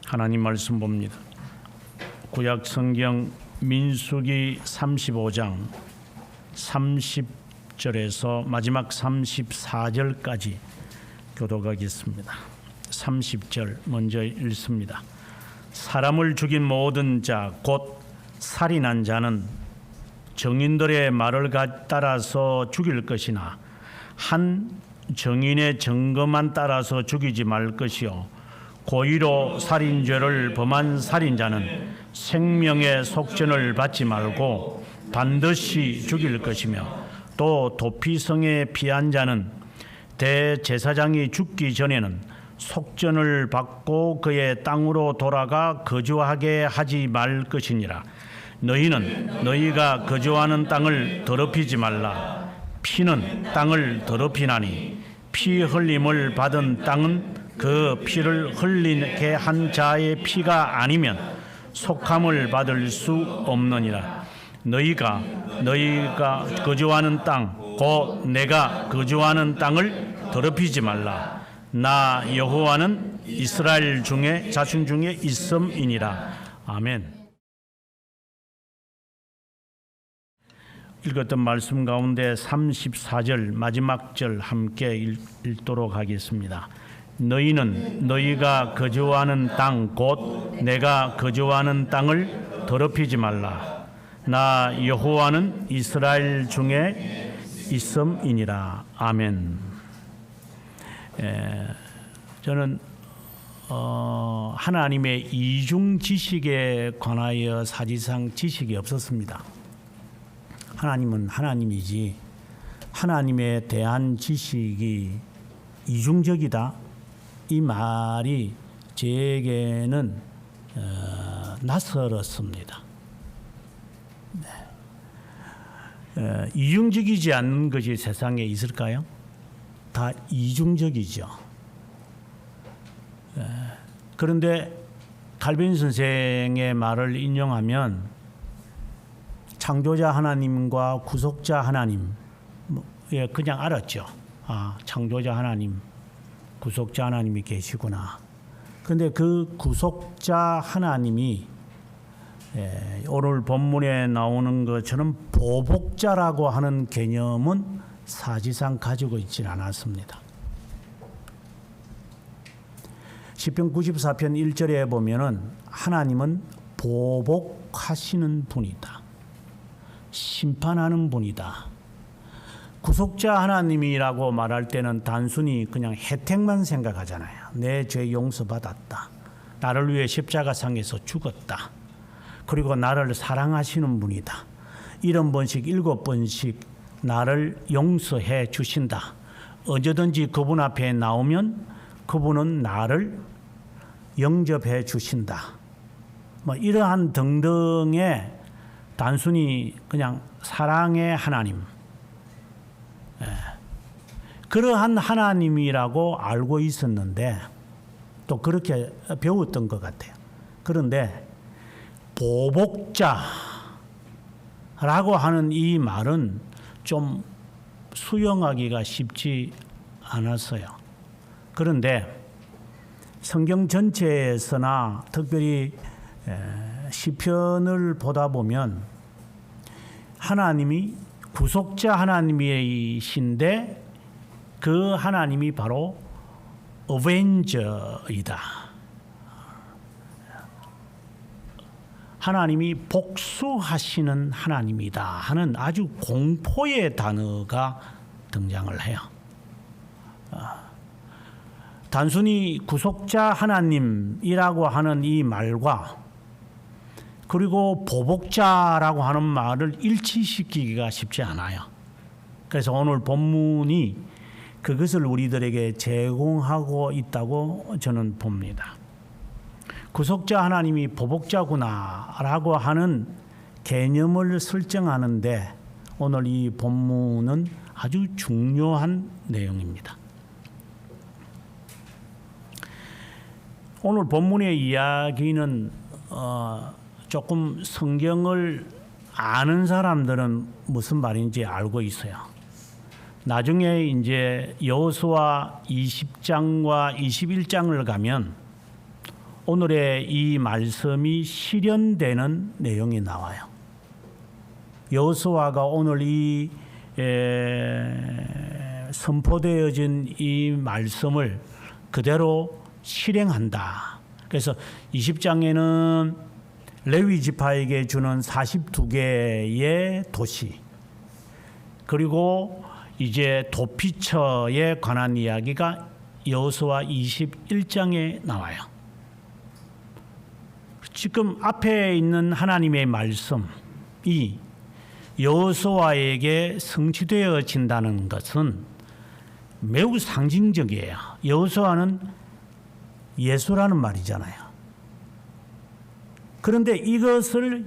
하나님 말씀 봅니다. 구약 성경 민수기 35장 30절에서 마지막 34절까지 교독하겠습니다. 30절 먼저 읽습니다. 사람을 죽인 모든 자 곧 살인한 자는 정인들의 말을 따라서 죽일 것이나 한 정인의 증거만 따라서 죽이지 말 것이요 고의로 살인죄를 범한 살인자는 생명의 속전을 받지 말고 반드시 죽일 것이며 또 도피성에 피한 자는 대제사장이 죽기 전에는 속전을 받고 그의 땅으로 돌아가 거주하게 하지 말 것이니라. 너희는 너희가 거주하는 땅을 더럽히지 말라. 피는 땅을 더럽히나니 피 흘림을 받은 땅은 그 피를 흘리게 한 자의 피가 아니면 속함을 받을 수 없느니라. 너희가 거주하는 땅 곧 내가 거주하는 땅을 더럽히지 말라. 나 여호와는 이스라엘 중에 자손 중에 있음이니라. 아멘. 읽었던 말씀 가운데 34절 마지막 절 함께 읽도록 하겠습니다. 너희는 너희가 거주하는 땅 곧 내가 거주하는 땅을 더럽히지 말라. 나 여호와는 이스라엘 중에 있음이니라. 아멘. 저는 하나님의 이중 지식에 관하여 사실상 지식이 없었습니다. 하나님은 하나님이지 하나님에 대한 지식이 이중적이다, 이 말이 제게는 낯설었습니다. 이중적이지 않는 것이 세상에 있을까요? 다 이중적이죠. 그런데 칼빈 선생의 말을 인용하면 창조자 하나님과 구속자 하나님, 그냥 알았죠. 창조자 하나님, 구속자 하나님이 계시구나. 그런데 그 구속자 하나님이 오늘 본문에 나오는 것처럼 보복자라고 하는 개념은 사실상 가지고 있지는 않았습니다. 시편 94편 1절에 보면은 하나님은 보복하시는 분이다. 심판하는 분이다. 구속자 하나님이라고 말할 때는 단순히 그냥 혜택만 생각하잖아요. 내 죄 용서받았다. 나를 위해 십자가상에서 죽었다. 그리고 나를 사랑하시는 분이다. 70번씩 7번씩 나를 용서해 주신다. 언제든지 그분 앞에 나오면 그분은 나를 영접해 주신다. 이러한 등등의 단순히 그냥 사랑의 하나님, 그러한 하나님이라고 알고 있었는데 또 그렇게 배웠던 것 같아요. 그런데 보복자라고 하는 이 말은 좀 수용하기가 쉽지 않았어요. 그런데 성경 전체에서나 특별히 시편을 보다 보면 하나님이 구속자 하나님이신데 그 하나님이 바로 어벤저이다. 하나님이 복수하시는 하나님이다 하는 아주 공포의 단어가 등장을 해요. 단순히 구속자 하나님이라고 하는 이 말과 그리고 보복자라고 하는 말을 일치시키기가 쉽지 않아요. 그래서 오늘 본문이 그것을 우리들에게 제공하고 있다고 저는 봅니다. 구속자 하나님이 보복자구나라고 하는 개념을 설정하는데 오늘 이 본문은 아주 중요한 내용입니다. 오늘 본문의 이야기는 조금 성경을 아는 사람들은 무슨 말인지 알고 있어요. 나중에 이제 여호수아 20장과 21장을 가면 오늘의 이 말씀이 실현되는 내용이 나와요. 여호수아가 오늘 이 선포되어진 이 말씀을 그대로 실행한다. 그래서 20장에는 레위 지파에게 주는 42개의 도시, 그리고 이제 도피처에 관한 이야기가 여호수아 21장에 나와요. 지금 앞에 있는 하나님의 말씀이 여호수아에게 성취되어진다는 것은 매우 상징적이에요. 여호수아는 예수라는 말이잖아요. 그런데 이것을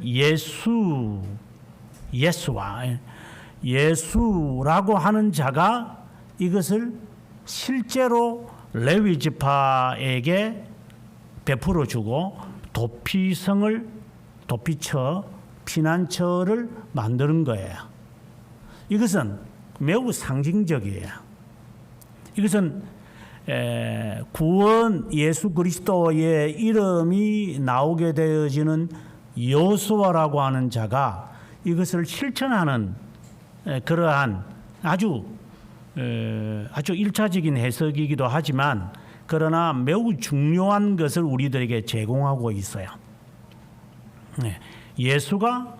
예수라고 하는 자가 이것을 실제로 레위 지파에게 베풀어 주고 도피처, 피난처를 만드는 거예요. 이것은 매우 상징적이에요. 이것은 구원 예수 그리스도의 이름이 나오게 되어지는 여호수아라고 하는 자가 이것을 실천하는 그러한 아주 일차적인 해석이기도 하지만, 그러나 매우 중요한 것을 우리들에게 제공하고 있어요. 예수가,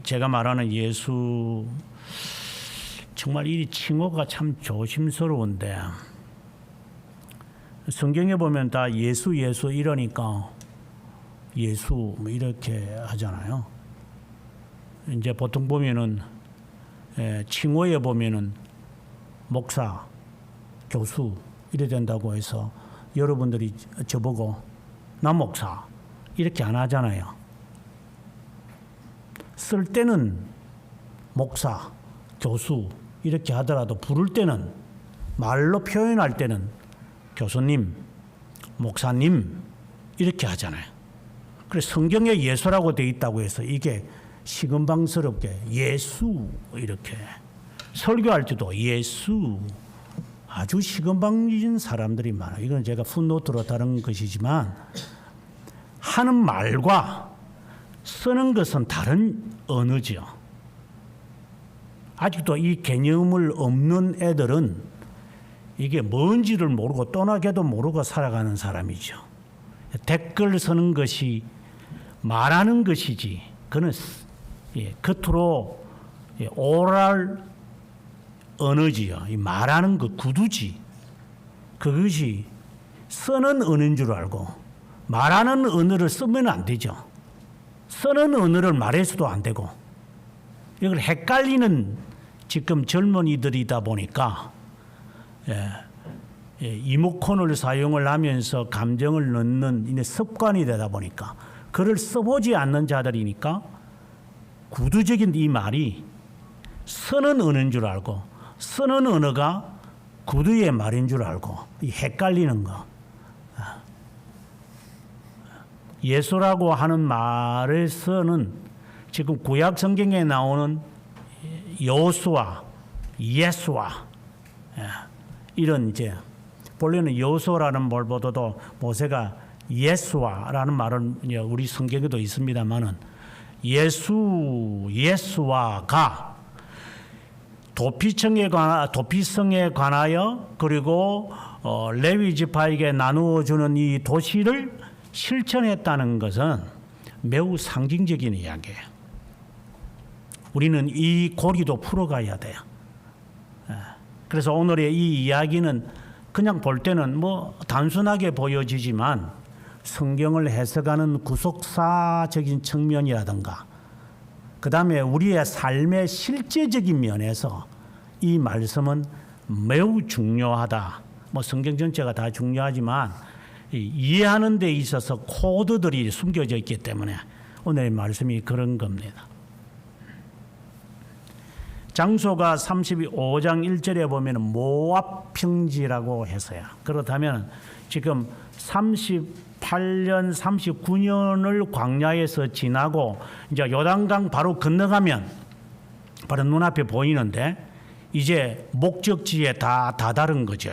제가 말하는 예수, 정말 이 칭호가 참 조심스러운데, 성경에 보면 다 예수 이러니까 예수 뭐 이렇게 하잖아요. 이제 보통 보면은 칭호에 보면은 목사, 교수 이래 된다고 해서 여러분들이 저보고 나 목사 이렇게 안 하잖아요. 쓸 때는 목사, 교수 이렇게 하더라도 부를 때는, 말로 표현할 때는 교수님, 목사님 이렇게 하잖아요. 그래서 성경에 예수라고 되어 있다고 해서 이게 시금방스럽게 예수 이렇게, 설교할 때도 예수, 아주 시금방진 사람들이 많아요. 이건 제가 풋노트로 다른 것이지만 하는 말과 쓰는 것은 다른 언어죠. 아직도 이 개념을 없는 애들은 이게 뭔지를 모르고 떠나게도 모르고 살아가는 사람이죠. 댓글 쓰는 것이 말하는 것이지, 그는 겉으로 오랄 언어지요. 말하는 것 구두지. 그것이 쓰는 언어인 줄 알고 말하는 언어를 쓰면 안 되죠. 쓰는 언어를 말해서도 안 되고, 이걸 헷갈리는 지금 젊은이들이다 보니까 이모콘을 사용을 하면서 감정을 넣는 습관이 되다 보니까 글을 써보지 않는 자들이니까 구두적인 이 말이 쓰는 언어인 줄 알고, 쓰는 언어가 구두의 말인 줄 알고 헷갈리는 거. 예수라고 하는 말에서는 지금 구약 성경에 나오는 여호수아, 예수아 이런, 이제 본래는 여호수아라는 말보다도 모세가 예수아라는 말은 우리 성경에도 있습니다만은, 예수아가 도피성에 관하여 그리고 레위 지파에게 나누어 주는 이 도시를 실천했다는 것은 매우 상징적인 이야기예요. 우리는 이 고리도 풀어가야 돼요. 그래서 오늘의 이 이야기는 그냥 볼 때는 뭐 단순하게 보여지지만 성경을 해석하는 구속사적인 측면이라든가, 그 다음에 우리의 삶의 실제적인 면에서 이 말씀은 매우 중요하다. 뭐 성경 전체가 다 중요하지만 이해하는 데 있어서 코드들이 숨겨져 있기 때문에 오늘의 말씀이 그런 겁니다. 장소가 35장 1절에 보면 모압 평지라고 했어요. 그렇다면 지금 38년, 39년을 광야에서 지나고 이제 요단강 바로 건너가면 바로 눈앞에 보이는데, 이제 목적지에 다 다다른 거죠.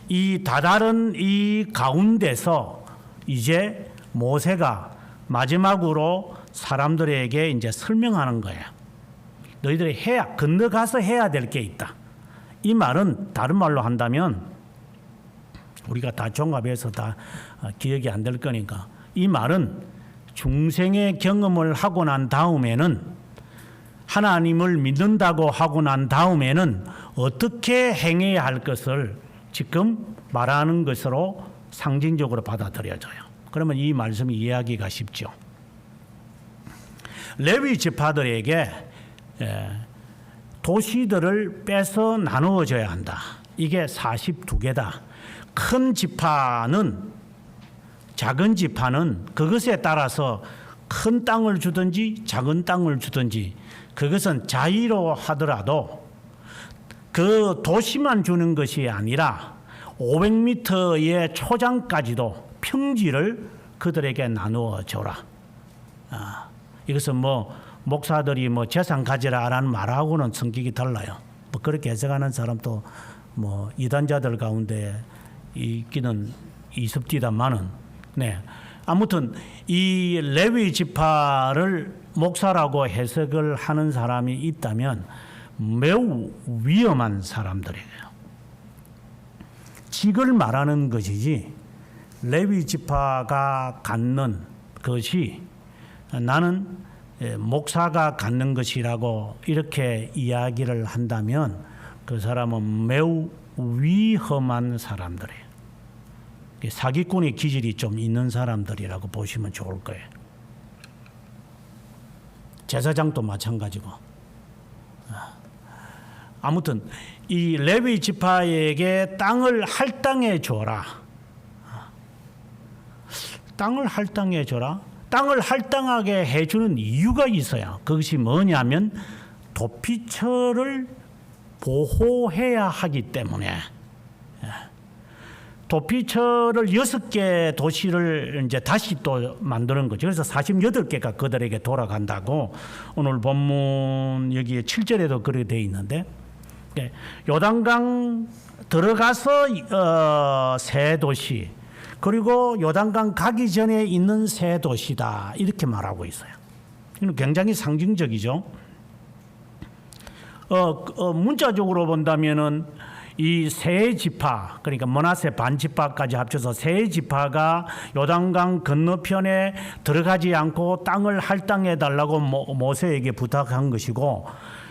이 다다른 이 가운데서 이제 모세가 마지막으로 사람들에게 이제 설명하는 거예요. 너희들이 건너가서 해야 될 게 있다. 이 말은 다른 말로 한다면 우리가 다 종합해서 다 기억이 안 될 거니까, 이 말은 중생의 경험을 하고 난 다음에는, 하나님을 믿는다고 하고 난 다음에는 어떻게 행해야 할 것을 지금 말하는 것으로 상징적으로 받아들여져요. 그러면 이 말씀이 이해하기가 쉽죠. 레위 지파들에게 도시들을 빼서 나누어져야 한다. 이게 42개다. 큰 지파는, 작은 지파는 그것에 따라서 큰 땅을 주든지 작은 땅을 주든지, 그것은 자의로 하더라도 그 도시만 주는 것이 아니라 500m의 초장까지도 평지를 그들에게 나누어 줘라. 이것은 뭐 목사들이 뭐 재산 가지라라는 말하고는 성격이 달라요. 뭐 그렇게 해석하는 사람도 뭐 이단자들 가운데 있기는 있습니다만은, 네. 아무튼 이 레위 지파를 목사라고 해석을 하는 사람이 있다면 매우 위험한 사람들이에요. 직을 말하는 것이지, 레위 지파가 갖는 것이 나는 목사가 갖는 것이라고 이렇게 이야기를 한다면 그 사람은 매우 위험한 사람들이에요. 사기꾼의 기질이 좀 있는 사람들이라고 보시면 좋을 거예요. 제사장도 마찬가지고. 아무튼 이 레위 지파에게 땅을 할당해 줘라. 땅을 할당해 줘라. 땅을 할당하게 해주는 이유가 있어요. 그것이 뭐냐면 도피처를 보호해야 하기 때문에. 도피처를 6개 도시를 이제 다시 또 만드는 거죠. 그래서 48개가 그들에게 돌아간다고 오늘 본문 여기 7절에도 그렇게 되어 있는데, 요단강 들어가서 세 도시, 그리고 요단강 가기 전에 있는 세 도시다, 이렇게 말하고 있어요. 이건 굉장히 상징적이죠. 문자적으로 본다면은 이 세 지파, 그러니까 므낫세 반 지파까지 합쳐서 세 지파가 요단강 건너편에 들어가지 않고 땅을 할당해 달라고 모세에게 부탁한 것이고,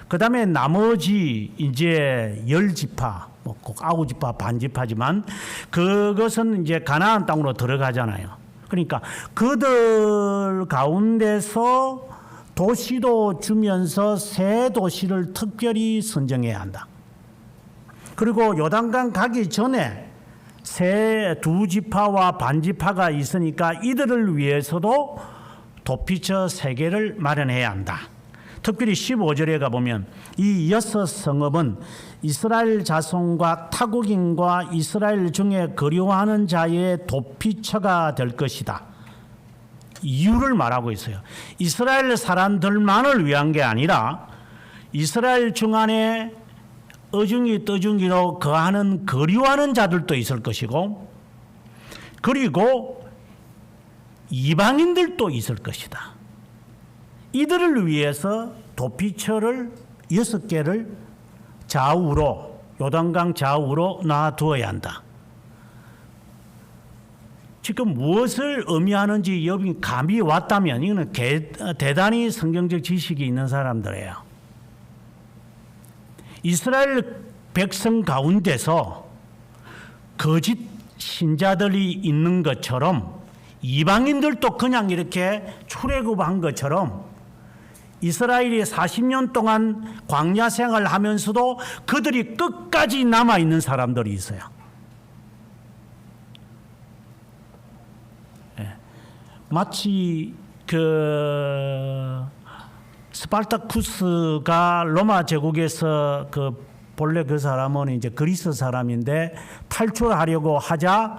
그 다음에 나머지 이제 10지파, 꼭 9지파, 반 지파지만 그것은 이제 가나안 땅으로 들어가잖아요. 그러니까 그들 가운데서 도시도 주면서 세 도시를 특별히 선정해야 한다. 그리고 요단강 가기 전에 두 지파와 반 지파가 있으니까 이들을 위해서도 도피처 3개를 마련해야 한다. 특별히 15절에 가보면 이 6 성읍은 이스라엘 자손과 타국인과 이스라엘 중에 거류하는 자의 도피처가 될 것이다. 이유를 말하고 있어요. 이스라엘 사람들만을 위한 게 아니라 이스라엘 중안에 어중이 떠중이로 거하는 거류하는 자들도 있을 것이고, 그리고 이방인들도 있을 것이다. 이들을 위해서 도피처를 6개를 좌우로, 요단강 좌우로 놔두어야 한다. 지금 무엇을 의미하는지 여기 감이 왔다면 이거는 대단히 성경적 지식이 있는 사람들이에요. 이스라엘 백성 가운데서 거짓 신자들이 있는 것처럼, 이방인들도 그냥 이렇게 출애굽한 것처럼 이스라엘이 40년 동안 광야 생활을 하면서도 그들이 끝까지 남아있는 사람들이 있어요. 마치 스파르타쿠스가 로마 제국에서 본래 그 사람은 이제 그리스 사람인데 탈출하려고 하자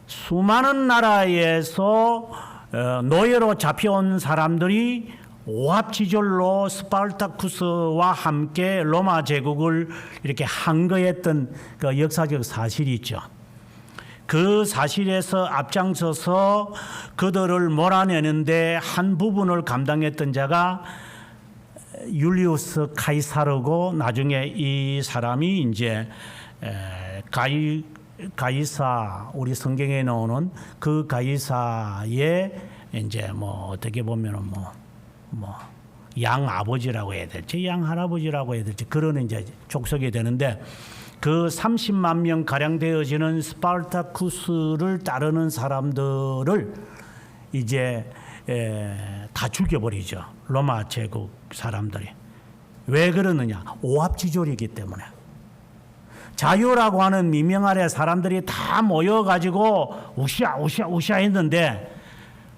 수많은 나라에서 노예로 잡혀온 사람들이 오합지졸로 스파르타쿠스와 함께 로마 제국을 이렇게 항거했던 그 역사적 사실이 있죠. 그 사실에서 앞장서서 그들을 몰아내는데 한 부분을 감당했던 자가 율리우스 카이사르고 나중에 이 사람이 이제 가이사, 우리 성경에 나오는 그 가이사의 이제 뭐 어떻게 보면은 양 아버지라고 해야 될지 양 할아버지라고 해야 될지 그런 이제 족속이 되는데, 그 30만 명 가량 되어지는 스파르타쿠스를 따르는 사람들을 이제 다 죽여버리죠. 로마 제국 사람들이. 왜 그러느냐? 오합지졸이기 때문에. 자유라고 하는 미명 아래 사람들이 다 모여가지고 우시아 했는데,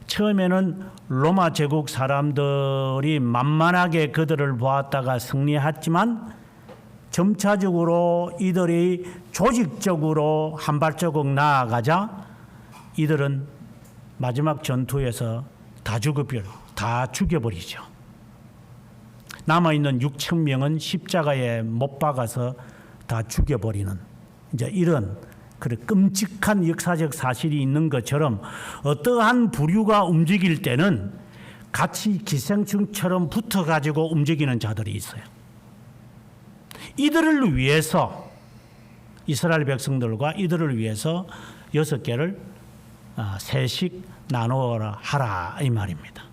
처음에는 로마 제국 사람들이 만만하게 그들을 보았다가 승리했지만 점차적으로 이들이 조직적으로 한 발자국 나아가자 이들은 마지막 전투에서 다 죽여버리죠. 남아있는 6천 명은 십자가에 못 박아서 다 죽여버리는 이제 이런 끔찍한 역사적 사실이 있는 것처럼, 어떠한 부류가 움직일 때는 같이 기생충처럼 붙어가지고 움직이는 자들이 있어요. 이들을 위해서, 이스라엘 백성들과 이들을 위해서 6개를 세씩 나누어라 하라 이 말입니다.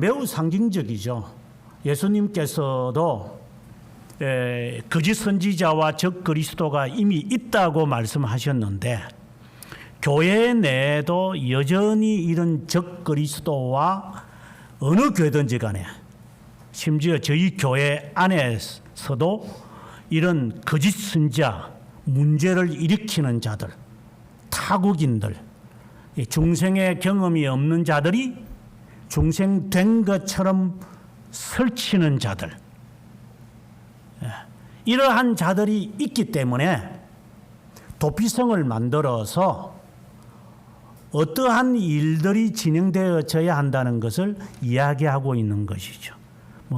매우 상징적이죠. 예수님께서도 거짓 선지자와 적 그리스도가 이미 있다고 말씀하셨는데, 교회 내에도 여전히 이런 적 그리스도와 어느 교회든지 간에, 심지어 저희 교회 안에서도 이런 거짓 선지자, 문제를 일으키는 자들, 타국인들, 중생의 경험이 없는 자들이 중생된 것처럼 설치는 자들, 이러한 자들이 있기 때문에 도피성을 만들어서 어떠한 일들이 진행되어져야 한다는 것을 이야기하고 있는 것이죠.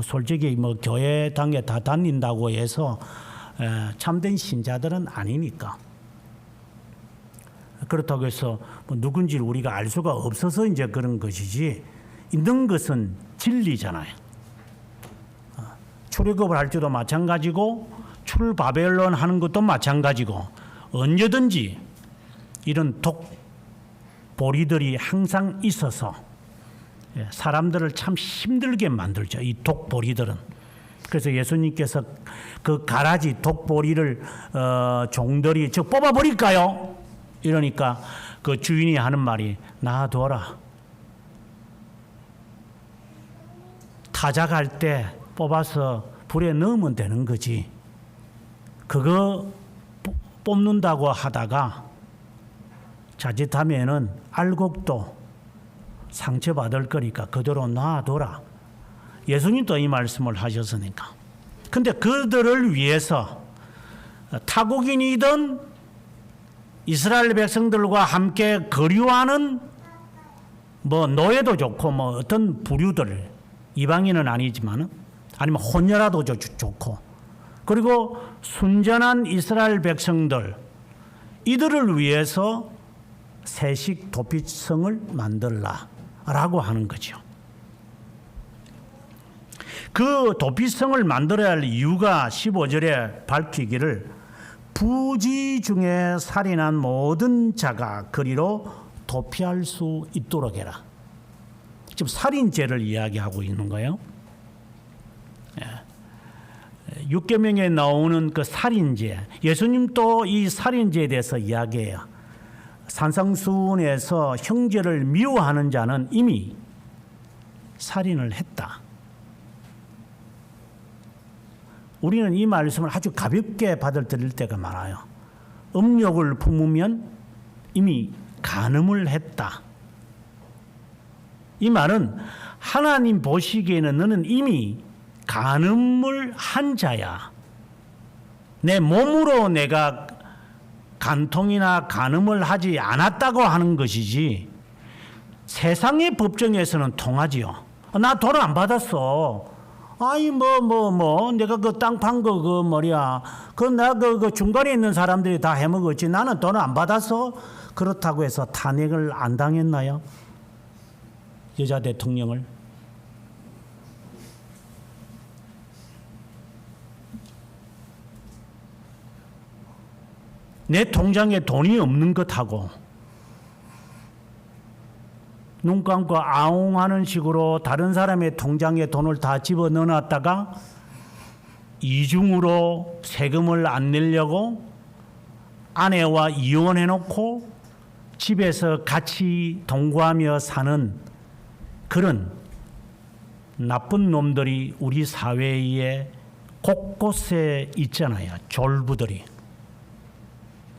솔직히 교회당에 다 다닌다고 해서 참된 신자들은 아니니까. 그렇다고 해서 누군지를 우리가 알 수가 없어서 이제 그런 것이지, 있는 것은 진리잖아요. 출애굽을 할 때도 마찬가지고 출바벨론 하는 것도 마찬가지고, 언제든지 이런 독보리들이 항상 있어서 사람들을 참 힘들게 만들죠. 이 독보리들은. 그래서 예수님께서 그 가라지 독보리를 종들이 저 뽑아버릴까요? 이러니까 그 주인이 하는 말이, 놔둬라. 타작할 때 뽑아서 불에 넣으면 되는 거지. 그거 뽑는다고 하다가 자칫하면은 알곡도 상처받을 거니까 그대로 놔둬라. 예수님도 이 말씀을 하셨으니까. 근데 그들을 위해서 타국인이든 이스라엘 백성들과 함께 거류하는 노예도 좋고 어떤 부류들, 이방인은 아니지만 아니면 혼녀라도 좋고, 그리고 순전한 이스라엘 백성들, 이들을 위해서 세식 도피성을 만들라라고 하는 거죠. 그 도피성을 만들어야 할 이유가 15절에 밝히기를, 부지 중에 살인한 모든 자가 그리로 도피할 수 있도록 해라. 지금 살인죄를 이야기하고 있는 거예요. 6계명에 나오는 그 살인죄, 예수님도 이 살인죄에 대해서 이야기해요. 산상수훈에서 형제를 미워하는 자는 이미 살인을 했다. 우리는 이 말씀을 아주 가볍게 받아들일 때가 많아요. 음욕을 품으면 이미 간음을 했다. 이 말은 하나님 보시기에는 너는 이미 간음을 한 자야. 내 몸으로 내가 간통이나 간음을 하지 않았다고 하는 것이지, 세상의 법정에서는 통하지요. 나 돈 안 받았어. 아니 내가 그 땅 판 거 그 뭐야 그 중간에 있는 사람들이 다 해먹었지 나는 돈을 안 받았어. 그렇다고 해서 탄핵을 안 당했나요? 여자 대통령을. 내 통장에 돈이 없는 것하고 눈 감고 아웅 하는 식으로 다른 사람의 통장에 돈을 다 집어넣어 놨다가 이중으로 세금을 안 내려고 아내와 이혼해 놓고 집에서 같이 동거하며 사는 그런 나쁜 놈들이 우리 사회에 곳곳에 있잖아요. 졸부들이.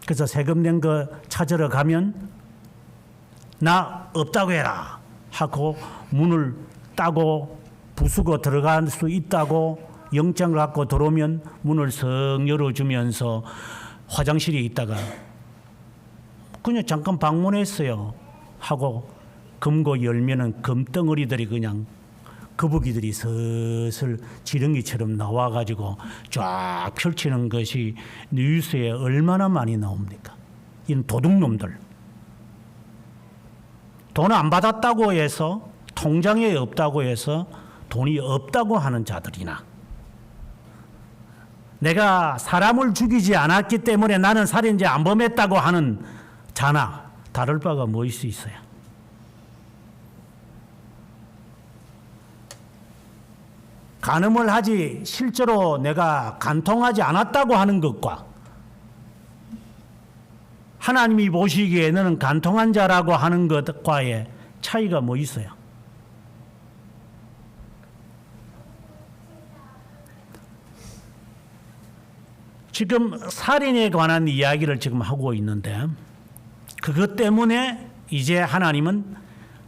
그래서 세금 낸 거 찾으러 가면 나 없다고 해라 하고 문을 따고 부수고 들어갈 수 있다고 영장을 갖고 들어오면 문을 석 열어주면서 화장실에 있다가 그냥 잠깐 방문했어요 하고 금고 열면은 금덩어리들이 그냥 거북이들이 슬슬 지렁이처럼 나와가지고 쫙 펼치는 것이 뉴스에 얼마나 많이 나옵니까? 이런 도둑놈들. 돈 안 받았다고 해서 통장에 없다고 해서 돈이 없다고 하는 자들이나 내가 사람을 죽이지 않았기 때문에 나는 살인죄 안 범했다고 하는 자나 다를 바가 뭐일 수 있어요. 간음을 하지 실제로 내가 간통하지 않았다고 하는 것과 하나님이 보시기에 너는 간통한 자라고 하는 것과의 차이가 뭐 있어요? 지금 살인에 관한 이야기를 지금 하고 있는데 그것 때문에 이제 하나님은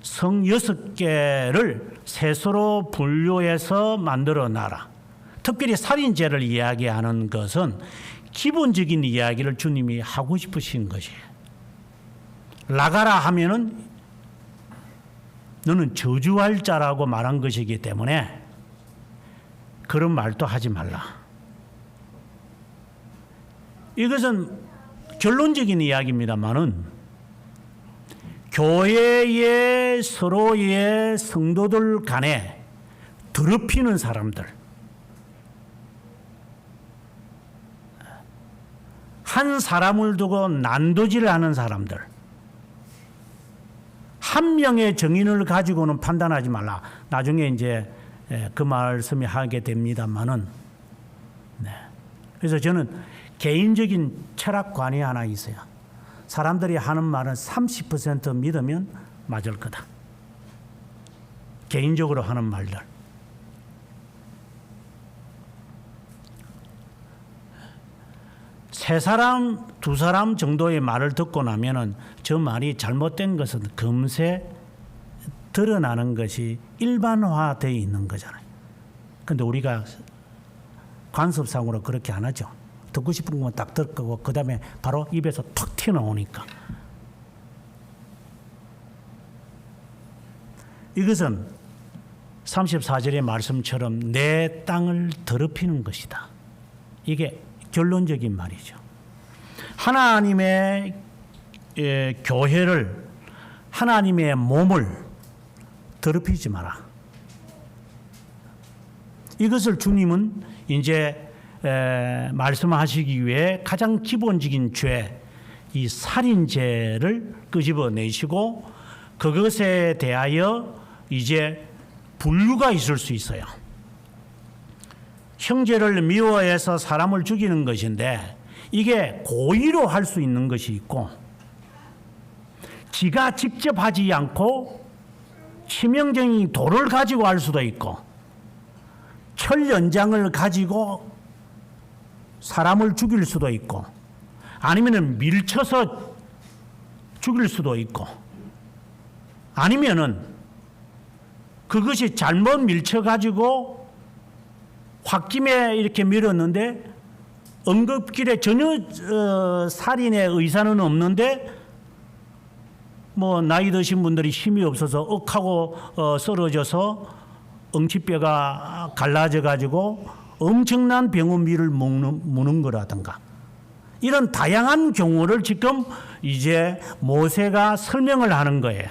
성 6개를 셋으로 분류해서 만들어 놔라. 특별히 살인죄를 이야기하는 것은 기본적인 이야기를 주님이 하고 싶으신 것이에요. 나가라 하면은 너는 저주할 자라고 말한 것이기 때문에 그런 말도 하지 말라. 이것은 결론적인 이야기입니다만은 교회의 서로의 성도들 간에 더럽히는 사람들, 한 사람을 두고 난도질을 하는 사람들, 한 명의 정인을 가지고는 판단하지 말라. 나중에 이제 그 말씀이 하게 됩니다만은, 그래서 저는 개인적인 철학관이 하나 있어요. 사람들이 하는 말은 30% 믿으면 맞을 거다. 개인적으로 하는 말들. 세 사람, 두 사람 정도의 말을 듣고 나면은 저 말이 잘못된 것은 금세 드러나는 것이 일반화되어 있는 거잖아요. 그런데 우리가 관습상으로 그렇게 안 하죠. 듣고 싶은 것만 딱 듣고 그 다음에 바로 입에서 툭 튀어나오니까. 이것은 34절의 말씀처럼 내 땅을 더럽히는 것이다. 이게 결론적인 말이죠. 하나님의 교회를, 하나님의 몸을 더럽히지 마라. 이것을 주님은 이제 말씀하시기 위해 가장 기본적인 죄, 이 살인죄를 끄집어내시고 그것에 대하여 이제 분류가 있을 수 있어요. 형제를 미워해서 사람을 죽이는 것인데 이게 고의로 할 수 있는 것이 있고 지가 직접 하지 않고 치명적인 돌을 가지고 할 수도 있고 철 연장을 가지고 사람을 죽일 수도 있고 아니면은 밀쳐서 죽일 수도 있고 아니면은 그것이 잘못 밀쳐가지고 홧김에 이렇게 밀었는데 응급길에 전혀 살인의 의사는 없는데 뭐 나이 드신 분들이 힘이 없어서 억하고 쓰러져서 엉치뼈가 갈라져 가지고 엄청난 병원비를 무는 거라든가 이런 다양한 경우를 지금 이제 모세가 설명을 하는 거예요.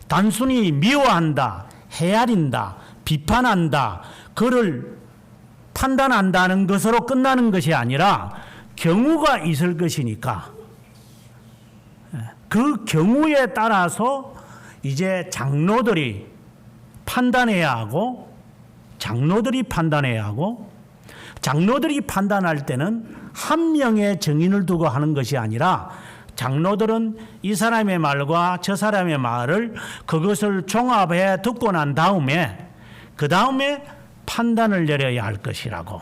단순히 미워한다, 헤아린다, 비판한다, 그를 판단한다는 것으로 끝나는 것이 아니라 경우가 있을 것이니까 그 경우에 따라서 이제 장로들이 판단해야 하고 장로들이 판단할 때는 한 명의 증인을 두고 하는 것이 아니라 장로들은 이 사람의 말과 저 사람의 말을 그것을 종합해 듣고 난 다음에 그 다음에 판단을 내려야 할 것이라고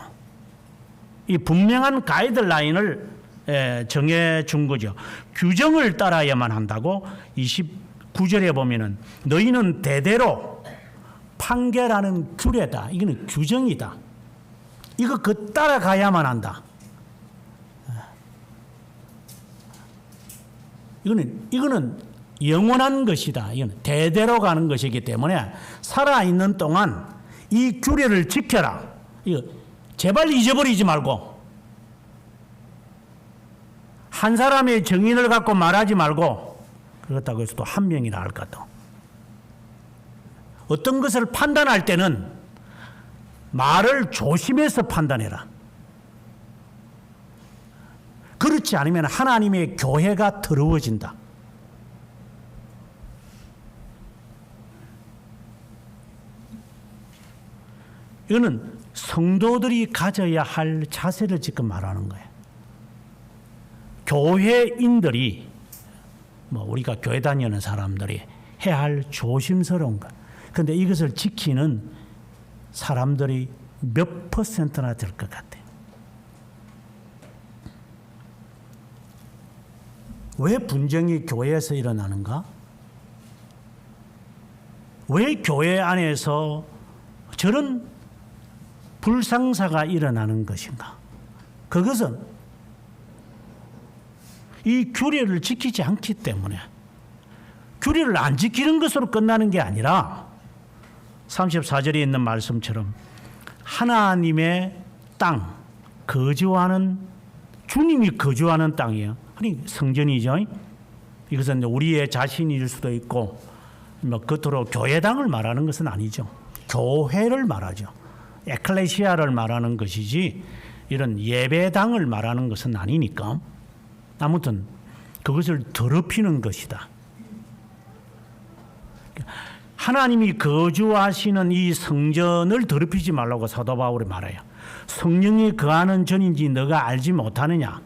이 분명한 가이드라인을 정해 준 거죠. 규정을 따라야만 한다고 29절에 보면은 너희는 대대로 판결하는 규례다. 이거는 규정이다. 이거 그 따라가야만 한다. 이거는 영원한 것이다. 이거는 대대로 가는 것이기 때문에 살아있는 동안 이 규례를 지켜라. 이거 제발 잊어버리지 말고 한 사람의 정인을 갖고 말하지 말고 그렇다고 해서 또 한 명이라 할까도 어떤 것을 판단할 때는 말을 조심해서 판단해라. 그렇지 않으면 하나님의 교회가 더러워진다. 이거는 성도들이 가져야 할 자세를 지금 말하는 거예요. 교회인들이 우리가 교회 다니는 사람들이 해야 할 조심스러운 것. 그런데 이것을 지키는 사람들이 몇 퍼센트나 될 것 같아요. 왜 분쟁이 교회에서 일어나는가? 왜 교회 안에서 저런 불상사가 일어나는 것인가? 그것은 이 규례를 지키지 않기 때문에 규례를 안 지키는 것으로 끝나는 게 아니라 34절에 있는 말씀처럼 하나님의 땅, 거주하는 주님이 거주하는 땅이에요. 아니 성전이죠. 이것은 우리의 자신일 수도 있고 겉으로 교회당을 말하는 것은 아니죠. 교회를 말하죠. 에클레시아를 말하는 것이지 이런 예배당을 말하는 것은 아니니까 아무튼 그것을 더럽히는 것이다. 하나님이 거주하시는 이 성전을 더럽히지 말라고 사도 바울이 말해요. 성령이 거하는 전인지 너가 알지 못하느냐.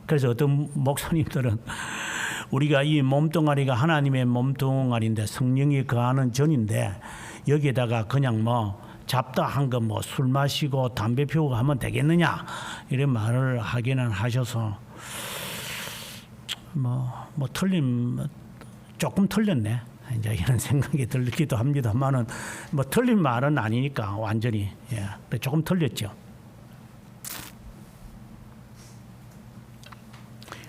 그래서 어떤 목사님들은 우리가 이 몸뚱아리가 하나님의 몸뚱아리인데 성령이 거하는 전인데 여기에다가 그냥 잡다한 거 술 마시고 담배 피우고 하면 되겠느냐 이런 말을 하기는 하셔서 조금 틀렸네 이제 이런 생각이 들기도 합니다만은 틀린 말은 아니니까 완전히 조금 틀렸죠.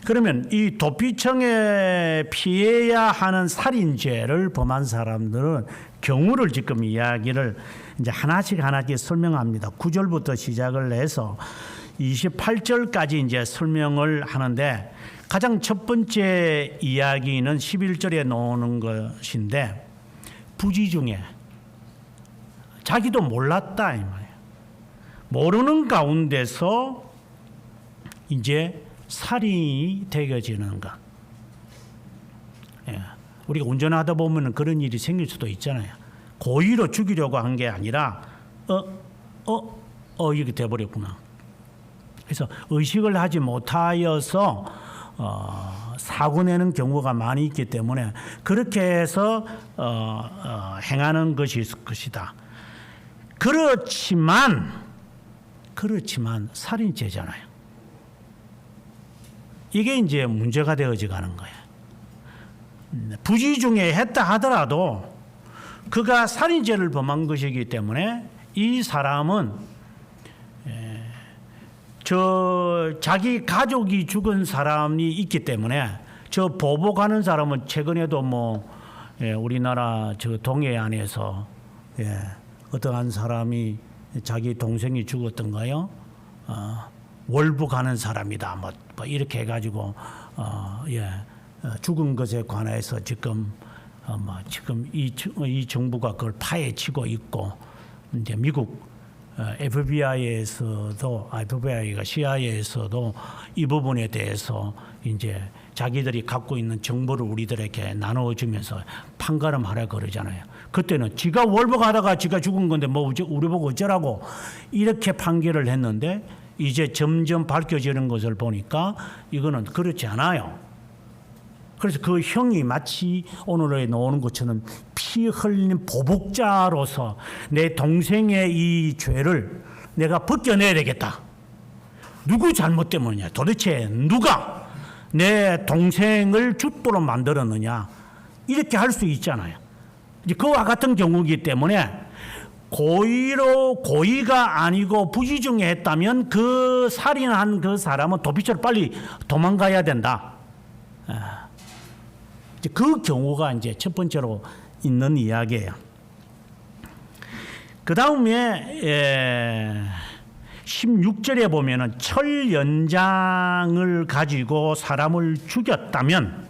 그러면 이 도피청에 피해야 하는 살인죄를 범한 사람들은 경우를 지금 이야기를 이제 하나씩 설명합니다. 9절부터 시작을 해서 28절까지 이제 설명을 하는데 가장 첫 번째 이야기는 11절에 나오는 것인데 부지 중에 자기도 몰랐다 이 말이에요. 모르는 가운데서 이제 살인이 되어지는 것. 우리가 운전하다 보면 그런 일이 생길 수도 있잖아요. 고의로 죽이려고 한 게 아니라 이렇게 돼버렸구나. 그래서 의식을 하지 못하여서 사고 내는 경우가 많이 있기 때문에 그렇게 해서 행하는 것이 있을 것이다. 그렇지만 살인죄잖아요. 이게 이제 문제가 되어지가는 거예요. 부지 중에 했다 하더라도 그가 살인죄를 범한 것이기 때문에 이 사람은 자기 가족이 죽은 사람이 있기 때문에 보복하는 사람은 최근에도 우리나라 동해안에서 어떠한 사람이 자기 동생이 죽었던가요? 월부 가는 사람이다. 뭐 이렇게 해가지고 죽은 것에 관해서 지금 지금 이 정부가 그걸 파헤치고 있고, 이제 미국 FBI가 CIA에서도 이 부분에 대해서 이제 자기들이 갖고 있는 정보를 우리들에게 나눠주면서 판가름하라 그러잖아요. 그때는 지가 월북하다가 지가 죽은 건데 뭐 우리 보고 어쩌라고 이렇게 판결을 했는데, 이제 점점 밝혀지는 것을 보니까 이거는 그렇지 않아요. 그래서 그 형이 마치 오늘에 나오는 것처럼 피 흘린 보복자로서 내 동생의 이 죄를 내가 벗겨내야 되겠다. 누구 잘못 때문이냐? 도대체 누가 내 동생을 죽도록 만들었느냐? 이렇게 할 수 있잖아요. 이제 그와 같은 경우이기 때문에 고의가 아니고 부지 중에 했다면 그 살인한 그 사람은 도피처로 빨리 도망가야 된다. 그 경우가 이제 첫 번째로 있는 이야기예요. 그 다음에 16절에 보면은 철 연장을 가지고 사람을 죽였다면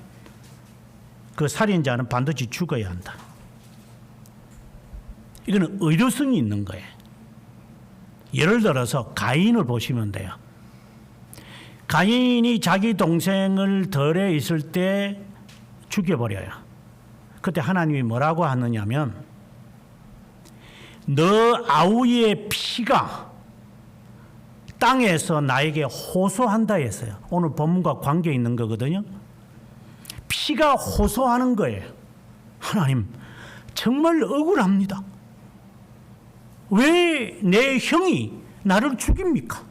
그 살인자는 반드시 죽어야 한다. 이거는 의료성이 있는 거예요. 예를 들어서 가인을 보시면 돼요. 가인이 자기 동생을 덜에 있을 때 죽여버려요. 그때 하나님이 뭐라고 하느냐면, 너 아우의 피가 땅에서 나에게 호소한다 했어요. 오늘 본문과 관계 있는 거거든요. 피가 호소하는 거예요. 하나님, 정말 억울합니다. 왜 내 형이 나를 죽입니까?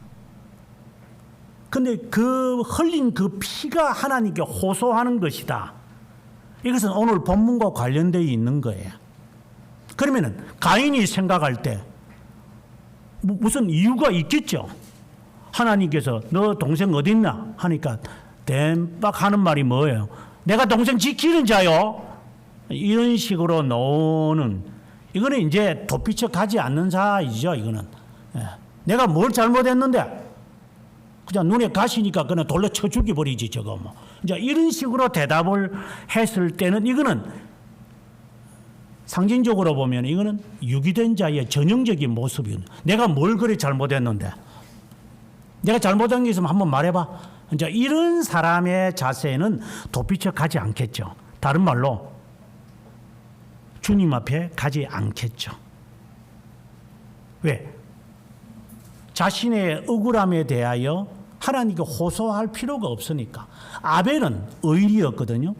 근데 그 흘린 그 피가 하나님께 호소하는 것이다. 이것은 오늘 본문과 관련되어 있는 거예요. 그러면은 가인이 생각할 때 무슨 이유가 있겠죠. 하나님께서 너 동생 어디 있나 하니까 땜박 하는 말이 뭐예요? 내가 동생 지키는 자요. 이런 식으로 나오는, 이거는 이제 도피처 가지 않는 자이죠. 이거는 내가 뭘 잘못했는데 그냥 눈에 가시니까 그냥 돌려 쳐 죽여버리지 저거 뭐. 이제 이런 식으로 대답을 했을 때는 이거는 상징적으로 보면 이거는 유기된 자의 전형적인 모습이에요. 내가 뭘 그리 잘못했는데, 내가 잘못한 게 있으면 한번 말해봐. 이제 이런 사람의 자세는 도피처 가지 않겠죠. 다른 말로 주님 앞에 가지 않겠죠. 왜? 자신의 억울함에 대하여 하나님께 호소할 필요가 없으니까. 아벨은 의인이었거든요.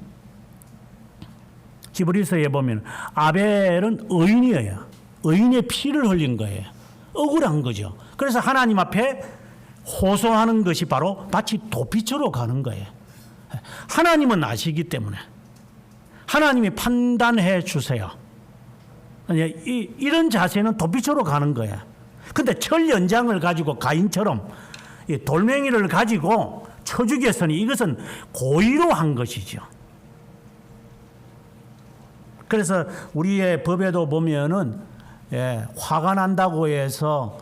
히브리서에 보면 아벨은 의인이에요. 의인의 피를 흘린 거예요. 억울한 거죠. 그래서 하나님 앞에 호소하는 것이 바로 마치 도피처로 가는 거예요. 하나님은 아시기 때문에 하나님이 판단해 주세요. 이런 자세는 도피처로 가는 거예요. 근데 철 연장을 가지고 가인처럼 돌멩이를 가지고 쳐 죽였으니 이것은 고의로 한 것이죠. 그래서 우리의 법에도 보면은 화가 난다고 해서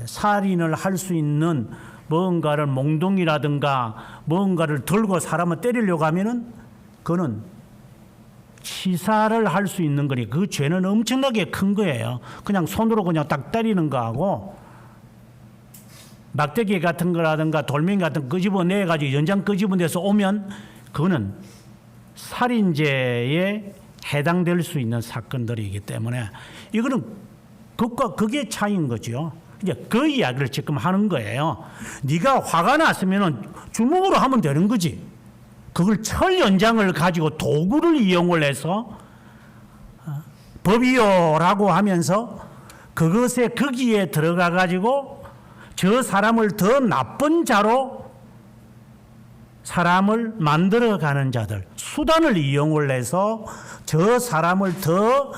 살인을 할 수 있는 뭔가를 몽둥이라든가 뭔가를 들고 사람을 때리려고 하면은 그거는 치사를 할 수 있는 거니 그 죄는 엄청나게 큰 거예요. 그냥 손으로 그냥 딱 때리는 거하고 막대기 같은 거라든가 돌멩이 같은 거 끄집어내가지고 연장 끄집어내서 오면 그거는 살인죄에 해당될 수 있는 사건들이기 때문에 이거는 그것과 그게 차이인 거죠. 이제 그 이야기를 지금 하는 거예요. 네가 화가 났으면 주먹으로 하면 되는 거지. 그걸 철 연장을 가지고 도구를 이용을 해서 법이요라고 하면서 그것에 거기에 들어가 가지고 저 사람을 더 나쁜 자로 사람을 만들어가는 자들, 수단을 이용을 해서 저 사람을 더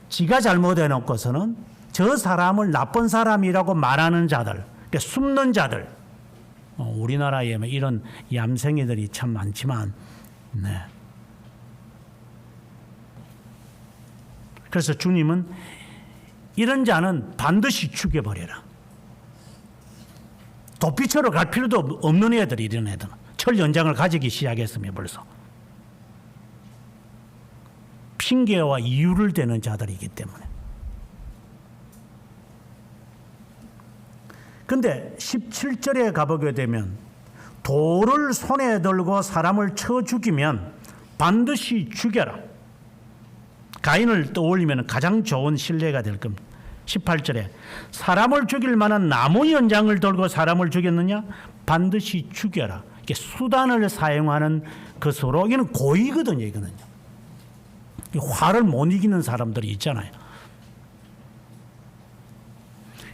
지가 잘못해 놓고서는 저 사람을 나쁜 사람이라고 말하는 자들, 그러니까 숨는 자들. 우리나라에 이런 얌생이들이 참 많지만, 그래서 주님은 이런 자는 반드시 죽여버려라. 도피처로 갈 필요도 없는 애들이, 이런 애들은 철 연장을 가지기 시작했으며 벌써 핑계와 이유를 대는 자들이기 때문에. 근데 17절에 가보게 되면 돌을 손에 들고 사람을 쳐 죽이면 반드시 죽여라. 가인을 떠올리면 가장 좋은 신뢰가 될 겁니다. 18절에 사람을 죽일 만한 나무 연장을 들고 사람을 죽였느냐? 반드시 죽여라. 이게 수단을 사용하는 것으로, 이거는 고의거든요. 이거는요. 화를 못 이기는 사람들이 있잖아요.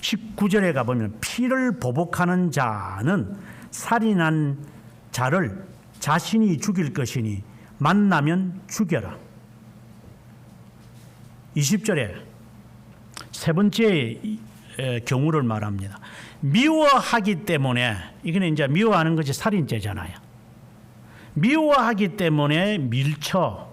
19절에 가보면 피를 보복하는 자는 살인한 자를 자신이 죽일 것이니 만나면 죽여라. 20절에 세 번째 경우를 말합니다. 미워하기 때문에, 이거는 이제 미워하는 것이 살인죄잖아요. 미워하기 때문에 밀쳐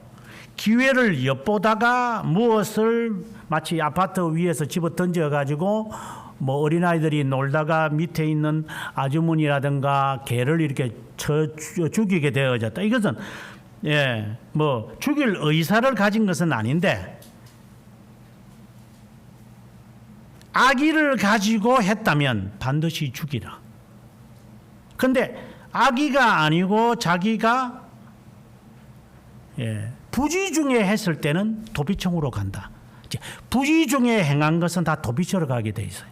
기회를 엿보다가 무엇을 마치 아파트 위에서 집어 던져가지고 뭐 어린아이들이 놀다가 밑에 있는 아주머니라든가 개를 이렇게 쳐 죽이게 되어졌다. 이것은 뭐 죽일 의사를 가진 것은 아닌데 악의를 가지고 했다면 반드시 죽이라. 근데 악의가 아니고 자기가 부지 중에 했을 때는 도피청으로 간다. 부지 중에 행한 것은 다 도피처로 가게 돼 있어요.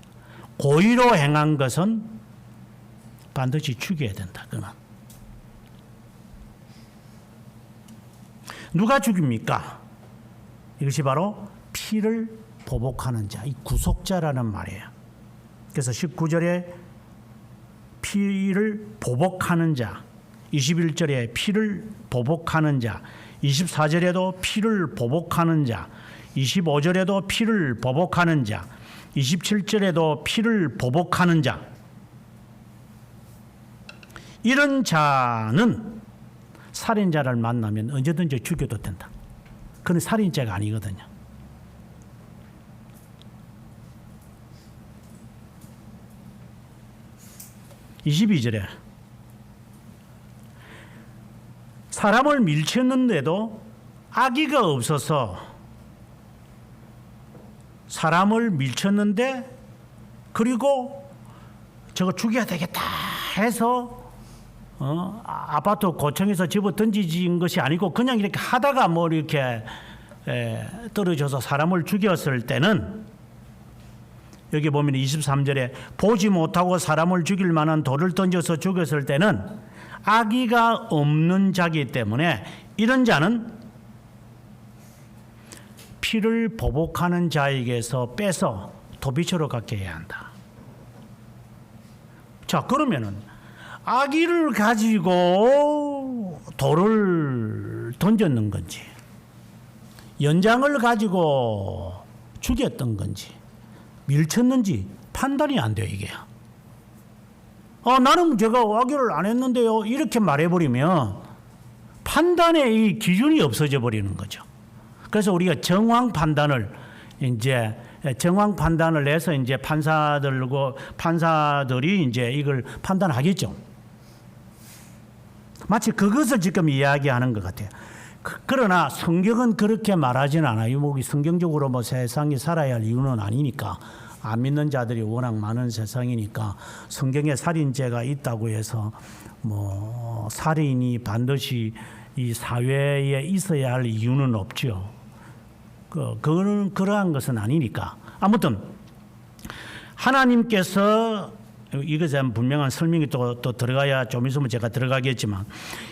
고의로 행한 것은 반드시 죽여야 된다. 그는 누가 죽입니까? 이것이 바로 피를 보복하는 자, 이 구속자라는 말이에요. 그래서 19절에 피를 보복하는 자, 21절에 피를 보복하는 자, 24절에도 피를 보복하는 자, 25절에도 피를 보복하는 자, 27절에도 피를 보복하는 자, 이런 자는 살인자를 만나면 언제든지 죽여도 된다. 그건 살인죄가 아니거든요. 22절에 사람을 밀쳤는데도 악의가 없어서 사람을 밀쳤는데 그리고 저거 죽여야 되겠다 해서 아파트 고층에서 집어 던지진 것이 아니고 그냥 이렇게 하다가 뭐 이렇게 떨어져서 사람을 죽였을 때는 여기 보면 23절에 보지 못하고 사람을 죽일 만한 돌을 던져서 죽였을 때는 악의가 없는 자이기 때문에 이런 자는 피를 보복하는 자에게서 빼서 도피처로 갖게 해야 한다. 자, 그러면은 악의를 가지고 돌을 던졌는 건지 연장을 가지고 죽였던 건지 밀쳤는지 판단이 안 돼요. 이게 나는 제가 악의를 안 했는데요 이렇게 말해버리면 판단의 이 기준이 없어져 버리는 거죠. 그래서 우리가 정황 판단을 해서 이제 판사들이 이제 이걸 판단하겠죠. 마치 그것을 지금 이야기하는 것 같아요. 그러나 성경은 그렇게 말하지는 않아요. 뭐 성경적으로 뭐 세상이 살아야 할 이유는 아니니까, 안 믿는 자들이 워낙 많은 세상이니까 성경에 살인죄가 있다고 해서 뭐 살인이 반드시 이 사회에 있어야 할 이유는 없죠. 그거는 그러한 것은 아니니까. 아무튼 하나님께서 이것에 대한 분명한 설명이 또 들어가야 좀 있으면 제가 들어가겠지만,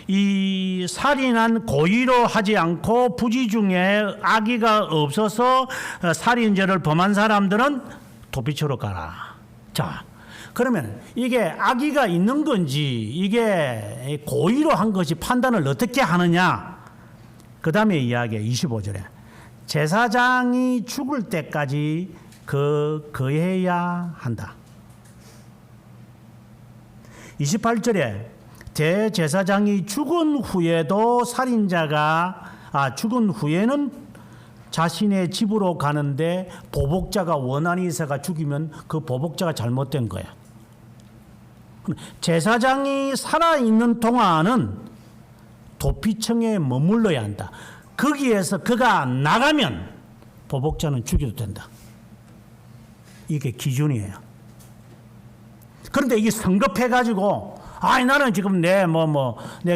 이 살인한 고의로 하지 않고 부지 중에 악의가 없어서 살인죄를 범한 사람들은 도피처로 가라. 자, 그러면 이게 악의가 있는 건지 이게 고의로 한 것이 판단을 어떻게 하느냐. 그 다음에 이야기에 25절에 제사장이 죽을 때까지 거해야 한다. 28절에 대제사장이 죽은 후에도 죽은 후에는 자신의 집으로 가는데 보복자가 원한이 있어가 죽이면 그 보복자가 잘못된 거야. 제사장이 살아있는 동안은 도피청에 머물러야 한다. 거기에서 그가 나가면 보복자는 죽여도 된다. 이게 기준이에요. 그런데 이게 성급해가지고 나는 지금 내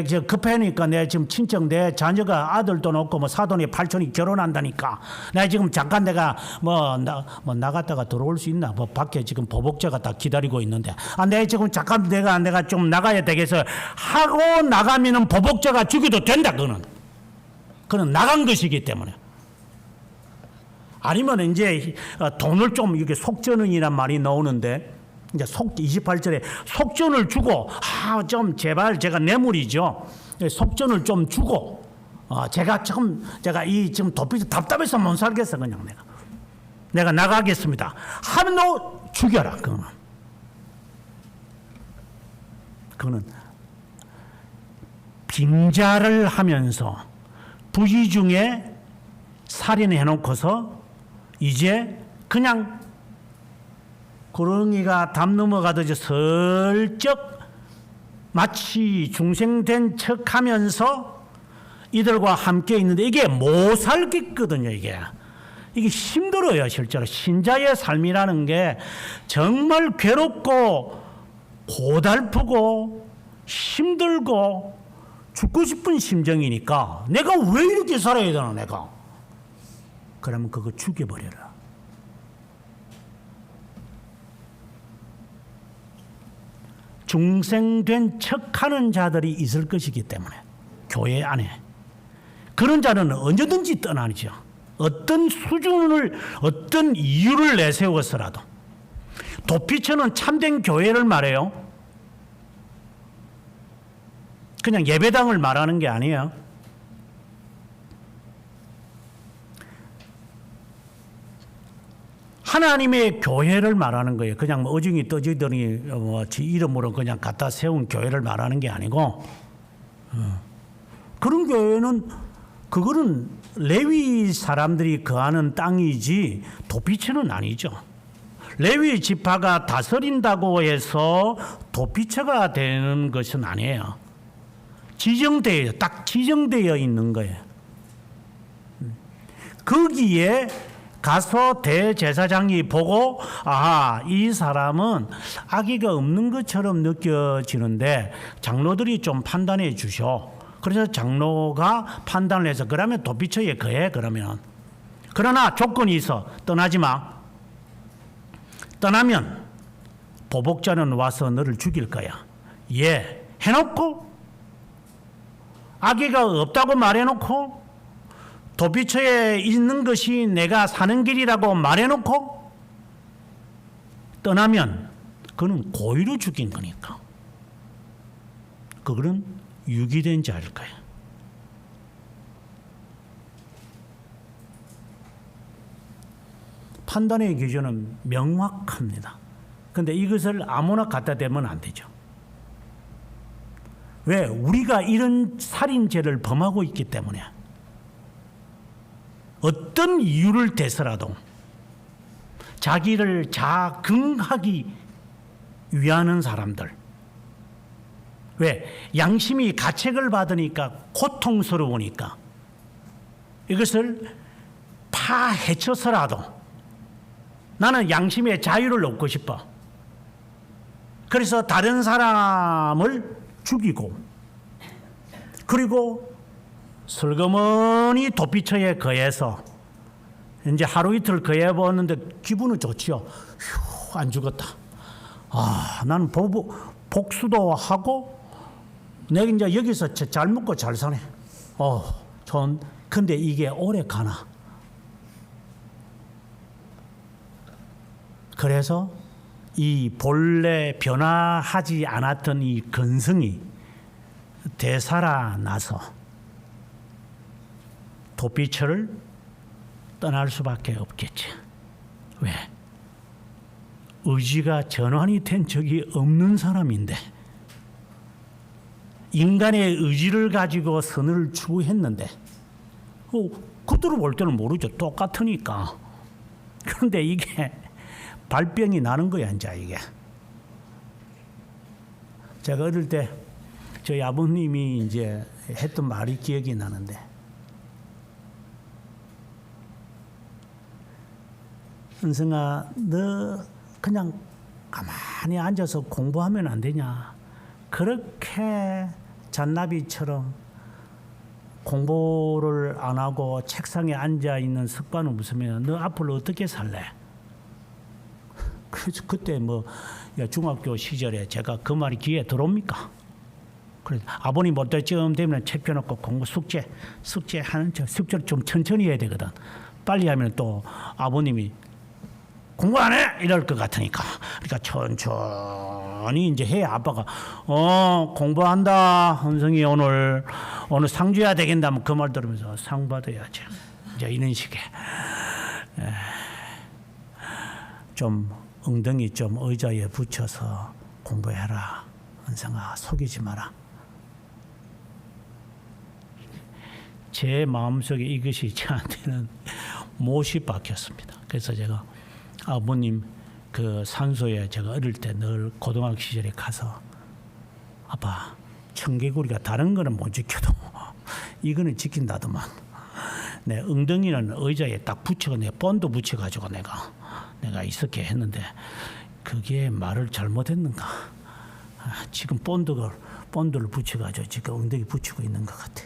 지금 급하니까 내 지금 친척 내 자녀가 아들도 놓고 사돈이 팔촌이 결혼한다니까 나 지금 잠깐 내가 나갔다가 들어올 수 있나 밖에 지금 보복자가 다 기다리고 있는데 내 지금 잠깐 내가 좀 나가야 되겠어 하고 나가면은 보복자가 죽여도 된다. 그는 나간 것이기 때문에. 아니면 이제 돈을 좀 이렇게 속전은이란 말이 나오는데 이제 28절에 속전을 주고 좀 제발 제가 뇌물이죠. 속전을 좀 주고 제가 이 지금 도피지 답답해서 못 살겠어. 그냥 내가 나가겠습니다. 하면 너 죽여라. 그는 빙자를 하면서 부지 중에 살인해 놓고서 이제 그냥 구렁이가 담 넘어가듯이 슬쩍 마치 중생된 척하면서 이들과 함께 있는데 이게 못 살겠거든요. 이게 힘들어요. 실제로 신자의 삶이라는 게 정말 괴롭고 고달프고 힘들고 죽고 싶은 심정이니까 내가 왜 이렇게 살아야 되나 내가. 그러면 그거 죽여버려라. 중생된 척하는 자들이 있을 것이기 때문에 교회 안에 그런 자는 언제든지 떠나죠. 어떤 수준을 어떤 이유를 내세워서라도. 도피처는 참된 교회를 말해요. 그냥 예배당을 말하는 게 아니에요. 하나님의 교회를 말하는 거예요. 그냥 어중이 떠지더니 지 이름으로 그냥 갖다 세운 교회를 말하는 게 아니고 그런 교회는 그거는 레위 사람들이 거하는 땅이지 도피처는 아니죠. 레위 지파가 다스린다고 해서 도피처가 되는 것은 아니에요. 딱 지정되어 있는 거예요. 거기에 가서 대제사장이 보고 이 사람은 악의가 없는 것처럼 느껴지는데 장로들이 좀 판단해 주셔. 그래서 장로가 판단을 해서 그러면 도피처에 거해. 그러나 조건이 있어. 떠나지 마. 떠나면 보복자는 와서 너를 죽일 거야. 해놓고 악의가 없다고 말해놓고 도피처에 있는 것이 내가 사는 길이라고 말해놓고 떠나면 그는 고의로 죽인 거니까 그거는 유기된 자일 거야. 판단의 기준은 명확합니다. 그런데 이것을 아무나 갖다 대면 안 되죠. 왜? 우리가 이런 살인죄를 범하고 있기 때문에 어떤 이유를 대서라도 자기를 자긍하기 위하는 사람들. 왜? 양심이 가책을 받으니까 고통스러우니까 이것을 파헤쳐서라도 나는 양심의 자유를 얻고 싶어. 그래서 다른 사람을 죽이고 그리고 슬그머니 도피처에 거해서 이제 하루 이틀 거해 보는데 기분은 좋지요. 휴, 안 죽었다. 나는 복수도 하고 내가 이제 여기서 잘 먹고 잘 사네. 근데 이게 오래 가나. 그래서 이 본래 변화하지 않았던 이 근성이 되살아나서 도피처를 떠날 수밖에 없겠지. 왜? 의지가 전환이 된 적이 없는 사람인데 인간의 의지를 가지고 선을 추구했는데 그들을 볼 때는 모르죠. 똑같으니까. 그런데 이게 발병이 나는 거야, 이제 이게. 제가 어릴 때 저희 아버님이 이제 했던 말이 기억이 나는데, 은성아, 너 그냥 가만히 앉아서 공부하면 안 되냐? 그렇게 잔나비처럼 공부를 안 하고 책상에 앉아 있는 습관을 무서면 너 앞으로 어떻게 살래? 그래서 그때 뭐 중학교 시절에 제가 그 말이 귀에 들어옵니까? 그래 아버님 볼 때쯤 되면 책 펴놓고 공부 숙제하는 숙제를 좀 천천히 해야 되거든. 빨리 하면 또 아버님이 공부 안 해? 이럴 것 같으니까. 그러니까 천천히 이제 해야 아빠가 공부한다. 은성이 오늘 상 줘야 되겠다. 그 말 들으면서 상 받아야지. 이제 이런 식의 좀 엉덩이 좀 의자에 붙여서 공부해라. 은성아 속이지 마라. 제 마음속에 이것이 저한테는 못이 박혔습니다. 그래서 제가 아버님 그 산소에 제가 어릴 때 늘 고등학교 시절에 가서 아빠 청개구리가 다른 거는 못 지켜도 이거는 지킨다더만 내 엉덩이는 의자에 딱 붙여서 내 본드 붙여가지고 내가 있었게 했는데 그게 말을 잘못했는가. 지금 본드를 붙여가지고 지금 엉덩이 붙이고 있는 것 같아.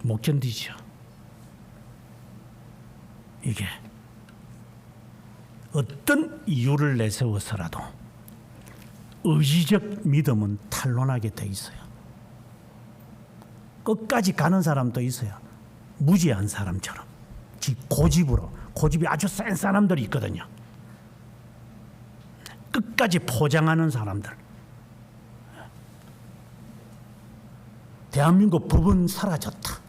못 견디죠. 이게 어떤 이유를 내세워서라도 의지적 믿음은 탄론하게 돼 있어요. 끝까지 가는 사람도 있어요. 무지한 사람처럼 고집이 아주 센 사람들이 있거든요. 끝까지 포장하는 사람들. 대한민국 법은 사라졌다.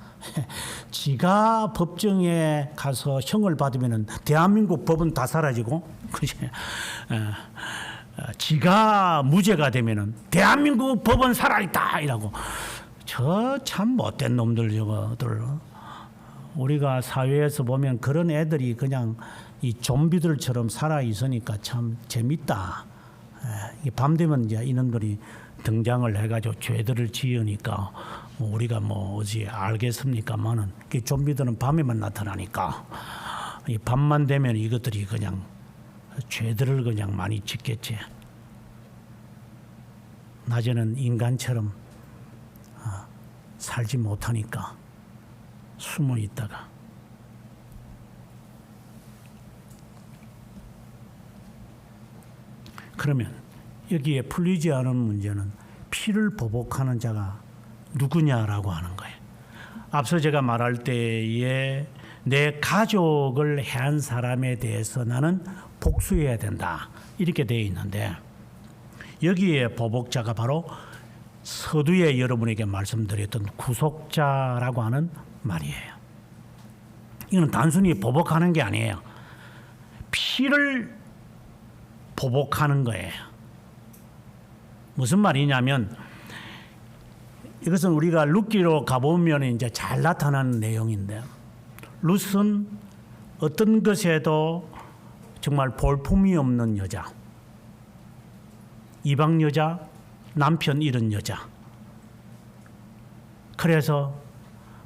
지가 법정에 가서 형을 받으면 대한민국 법은 다 사라지고, 지가 무죄가 되면 대한민국 법은 살아있다 이라고. 저 참 못된 놈들 저거들. 우리가 사회에서 보면 그런 애들이 그냥 이 좀비들처럼 살아 있으니까 참 재밌다. 밤 되면 이제 이놈들이 등장을 해가지고 죄들을 지으니까 우리가 뭐 어찌 알겠습니까만은 좀비들은 밤에만 나타나니까 이 밤만 되면 이것들이 그냥 죄들을 그냥 많이 짓겠지. 낮에는 인간처럼 살지 못하니까 숨어 있다가 그러면 여기에 풀리지 않은 문제는 피를 보복하는 자가 누구냐라고 하는 거예요. 앞서 제가 말할 때에 내 가족을 해한 사람에 대해서 나는 복수해야 된다 이렇게 되어 있는데 여기에 보복자가 바로 서두에 여러분에게 말씀드렸던 구속자라고 하는 말이에요. 이건 단순히 보복하는 게 아니에요. 피를 보복하는 거예요. 무슨 말이냐면 이것은 우리가 룻기로 가보면 이제 잘 나타나는 내용인데 룻은 어떤 것에도 정말 볼품이 없는 여자, 이방 여자, 남편 잃은 여자. 그래서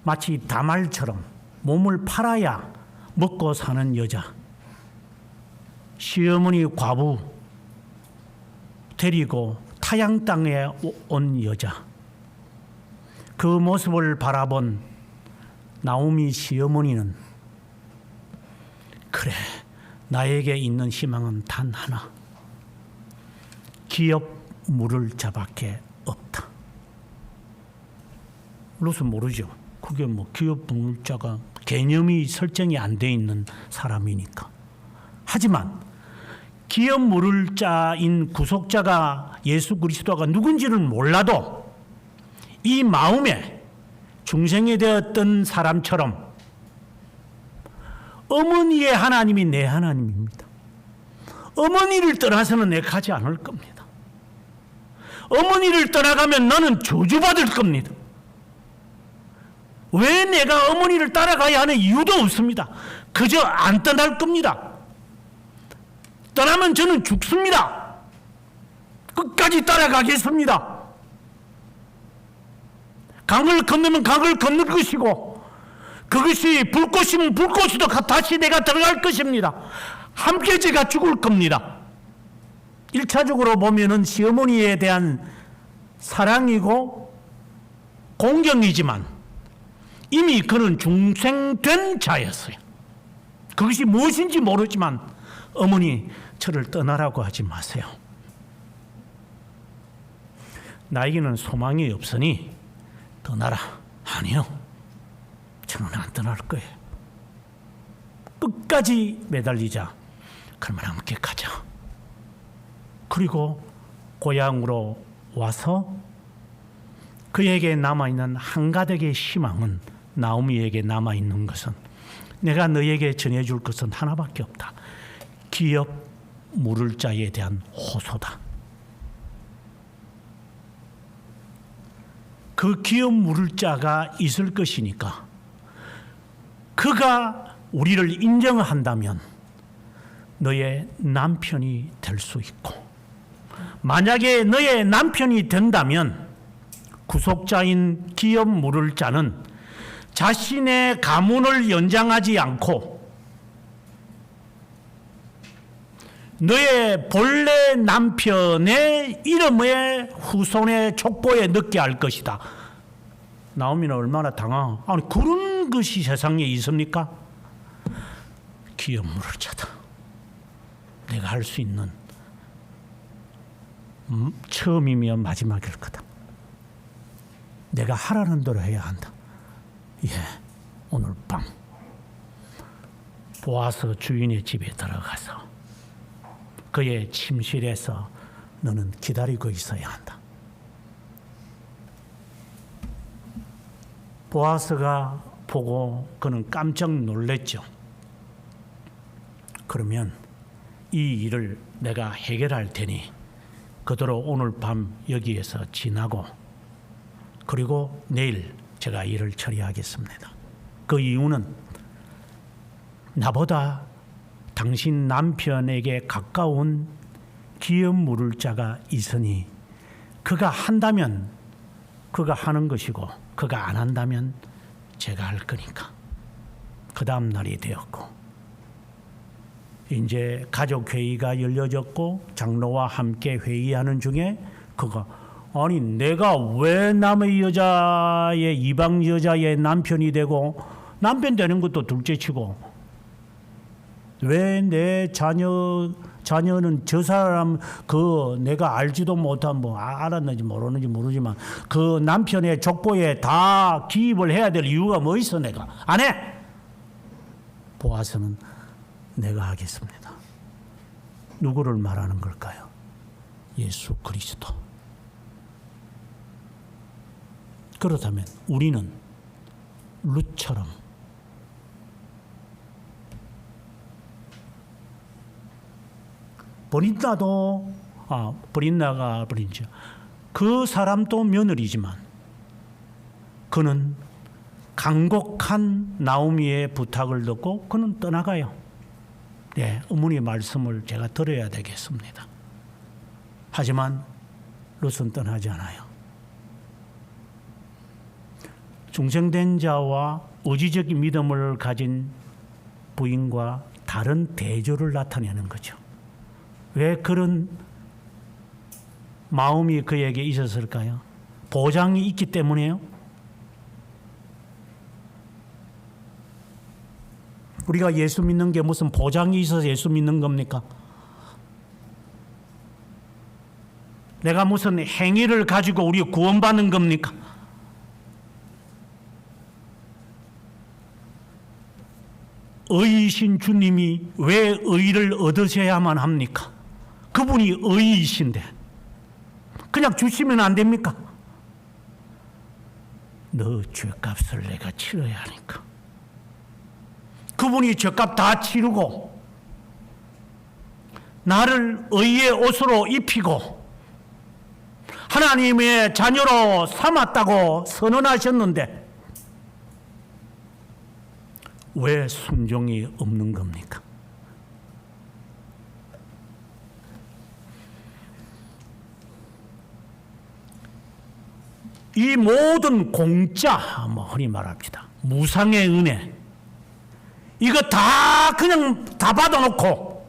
마치 다말처럼 몸을 팔아야 먹고 사는 여자. 시어머니 과부 데리고 타양 땅에 온 여자. 그 모습을 바라본 나오미 시어머니는 그래, 나에게 있는 희망은 단 하나. 기업 물을 자밖에 없다. 룻은 모르죠. 그게 뭐 기업 물자가 개념이 설정이 안 돼 있는 사람이니까. 하지만 기업 물을 자인 구속자가 예수 그리스도가 누군지는 몰라도 이 마음에 중생이 되었던 사람처럼 어머니의 하나님이 내 하나님입니다. 어머니를 떠나서는 내가 가지 않을 겁니다. 어머니를 떠나가면 나는 저주받을 겁니다. 왜 내가 어머니를 따라가야 하는 이유도 없습니다. 그저 안 떠날 겁니다. 떠나면 저는 죽습니다. 끝까지 따라가겠습니다. 강을 건너면 강을 건널 것이고, 그것이 불꽃이면 불꽃이도 다시 내가 들어갈 것입니다. 함께 제가 죽을 겁니다. 1차적으로 보면은 시어머니에 대한 사랑이고 공경이지만 이미 그는 중생된 자였어요. 그것이 무엇인지 모르지만 어머니, 저를 떠나라고 하지 마세요. 나에게는 소망이 없으니 떠나라. 아니요, 저는 안 떠날 거예요. 끝까지 매달리자. 그러면 함께 가자. 그리고 고향으로 와서 그에게 남아있는 한가득의 희망은, 나오미에게 남아있는 것은, 내가 너에게 전해줄 것은 하나밖에 없다. 기업 물을 자에 대한 호소다. 그 기업 물을 자가 있을 것이니까 그가 우리를 인정한다면 너의 남편이 될 수 있고, 만약에 너의 남편이 된다면 구속자인 기업 물을 자는 자신의 가문을 연장하지 않고 너의 본래 남편의 이름의 후손의 족보에 넣게 할 것이다. 나오미는 얼마나 아니, 그런 것이 세상에 있습니까? 기업 물을 자다. 내가 할 수 있는 처음이며 마지막일 거다. 내가 하라는 대로 해야 한다. 예, 오늘 밤 보아스 주인의 집에 들어가서 그의 침실에서 너는 기다리고 있어야 한다. 보아스가 보고 그는 깜짝 놀랐죠. 그러면 이 일을 내가 해결할 테니 그대로 오늘 밤 여기에서 지나고, 그리고 내일 제가 일을 처리하겠습니다. 그 이유는 나보다 당신 남편에게 가까운 기업 물을 자가 있으니 그가 한다면 그가 하는 것이고, 그가 안 한다면 제가 할 거니까. 그 다음 날이 되었고, 이제 가족회의가 열려졌고 장로와 함께 회의하는 중에 그가, 아니 내가 왜 남의 여자의, 이방 여자의 남편이 되고, 남편 되는 것도 둘째치고 왜 내 자녀는 저 사람, 내가 알지도 못한, 알았는지 모르는지 모르지만 그 남편의 족보에 다 기입을 해야 될 이유가 뭐 있어? 내가 안 해. 보아스는 내가 하겠습니다. 누구를 말하는 걸까요? 예수 그리스도. 그렇다면 우리는 룻처럼 버린나가 버린죠. 그 사람도 며느리지만 그는 간곡한 나오미의 부탁을 듣고 그는 떠나가요. 네, 어머니의 말씀을 제가 들어야 되겠습니다. 하지만 룻은 떠나지 않아요. 중생된 자와 의지적인 믿음을 가진 부인과 다른 대조를 나타내는 거죠. 왜 그런 마음이 그에게 있었을까요? 보장이 있기 때문에요. 우리가 예수 믿는 게 무슨 보장이 있어서 예수 믿는 겁니까? 내가 무슨 행위를 가지고 우리가 구원받는 겁니까? 의이신 주님이 왜 의를 얻으셔야만 합니까? 그분이 의이신데 그냥 주시면 안 됩니까? 너 죄값을 내가 치러야 하니까. 그분이 죄값 다 치르고 나를 의의 옷으로 입히고 하나님의 자녀로 삼았다고 선언하셨는데 왜 순종이 없는 겁니까? 이 모든 공짜, 흔히 말합시다, 무상의 은혜, 이거 다 그냥 다 받아놓고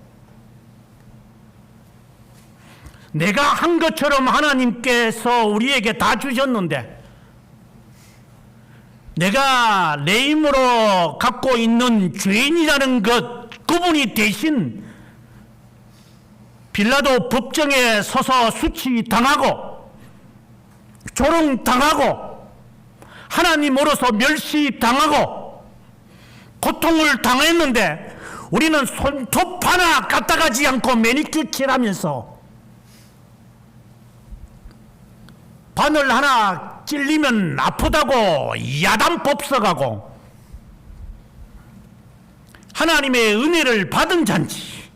내가 한 것처럼 하나님께서 우리에게 다 주셨는데, 내가 내 힘으로 갖고 있는 죄인이라는 것, 그분이 대신 빌라도 법정에 서서 수치당하고 조롱당하고 하나님으로서 멸시당하고 고통을 당했는데, 우리는 손톱 하나 까딱하지 않고 매니큐어 칠하면서 바늘 하나 찔리면 아프다고 야단법 써가고 하나님의 은혜를 받은 자인지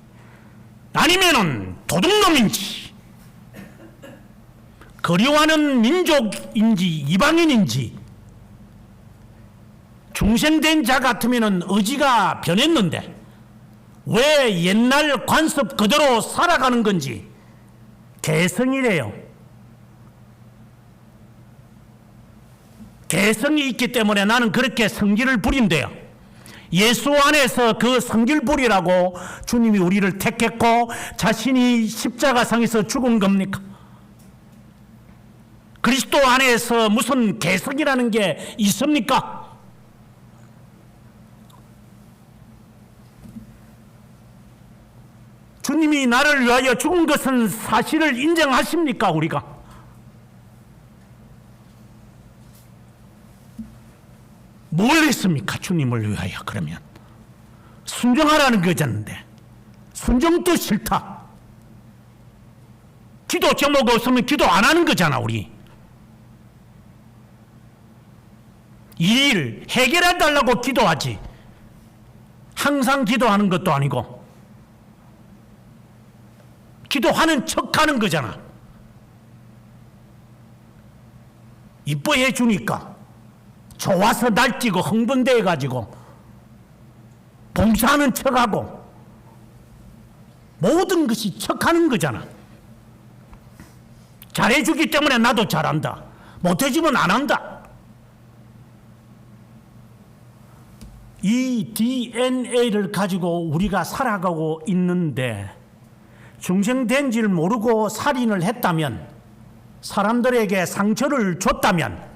아니면은 도둑놈인지 그리워하는 민족인지 이방인인지 중생된 자 같으면은 의지가 변했는데 왜 옛날 관습 그대로 살아가는 건지 개성이래요. 개성이 있기 때문에 나는 그렇게 성질을 부린대요. 예수 안에서 그 성질 부리라고 주님이 우리를 택했고 자신이 십자가상에서 죽은 겁니까? 그리스도 안에서 무슨 개성이라는 게 있습니까? 주님이 나를 위하여 죽은 것은 사실을 인정하십니까, 우리가? 뭘 했습니까, 주님을 위하여? 그러면 순종하라는 거잖는데 순종도 싫다. 기도 제목 없으면 기도 안 하는 거잖아, 우리. 이 일 해결해 달라고 기도하지 항상 기도하는 것도 아니고 기도하는 척하는 거잖아. 이뻐해 주니까 좋아서 날뛰고 흥분돼 가지고 봉사하는 척하고 모든 것이 척하는 거잖아. 잘해주기 때문에 나도 잘한다. 못해주면 안 한다. 이 DNA를 가지고 우리가 살아가고 있는데 중생된 줄 모르고 살인을 했다면, 사람들에게 상처를 줬다면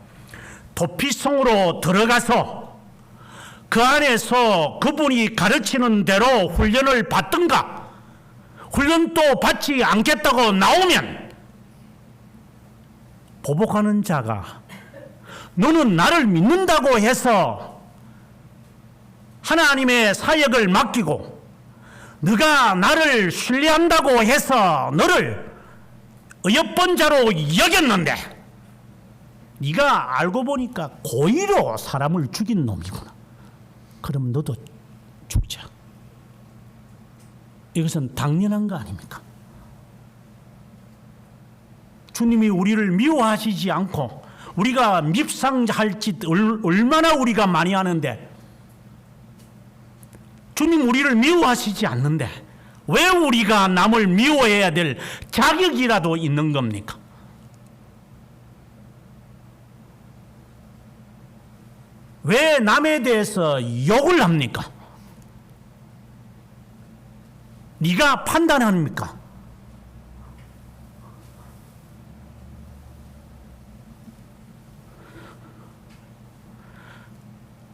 도피성으로 들어가서 그 안에서 그분이 가르치는 대로 훈련을 받든가 훈련도 받지 않겠다고 나오면 보복하는 자가 너는 나를 믿는다고 해서 하나님의 사역을 맡기고 네가 나를 신뢰한다고 해서 너를 어여쁜 자로 여겼는데 네가 알고 보니까 고의로 사람을 죽인 놈이구나. 그럼 너도 죽자. 이것은 당연한 거 아닙니까? 주님이 우리를 미워하시지 않고 우리가 밉상할 짓 얼마나 우리가 많이 하는데 주님 우리를 미워하시지 않는데 왜 우리가 남을 미워해야 될 자격이라도 있는 겁니까? 왜 남에 대해서 욕을 합니까? 네가 판단합니까?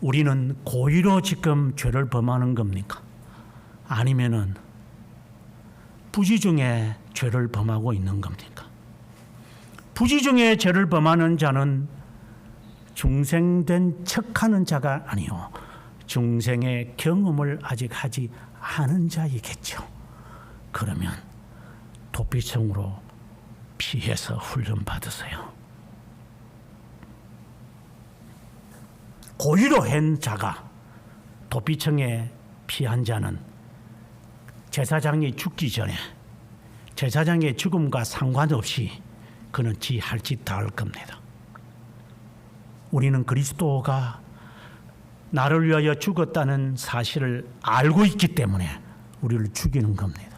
우리는 고의로 지금 죄를 범하는 겁니까? 아니면은 부지중에 죄를 범하고 있는 겁니까? 부지중에 죄를 범하는 자는 중생된 척하는 자가 아니요, 중생의 경험을 아직 하지 않은 자이겠죠. 그러면 도피성으로 피해서 훈련 받으세요. 고의로 한 자가 도피청에 피한 자는 제사장이 죽기 전에 제사장의 죽음과 상관없이 그는 지 할 짓 다 할 겁니다. 우리는 그리스도가 나를 위하여 죽었다는 사실을 알고 있기 때문에 우리를 죽이는 겁니다.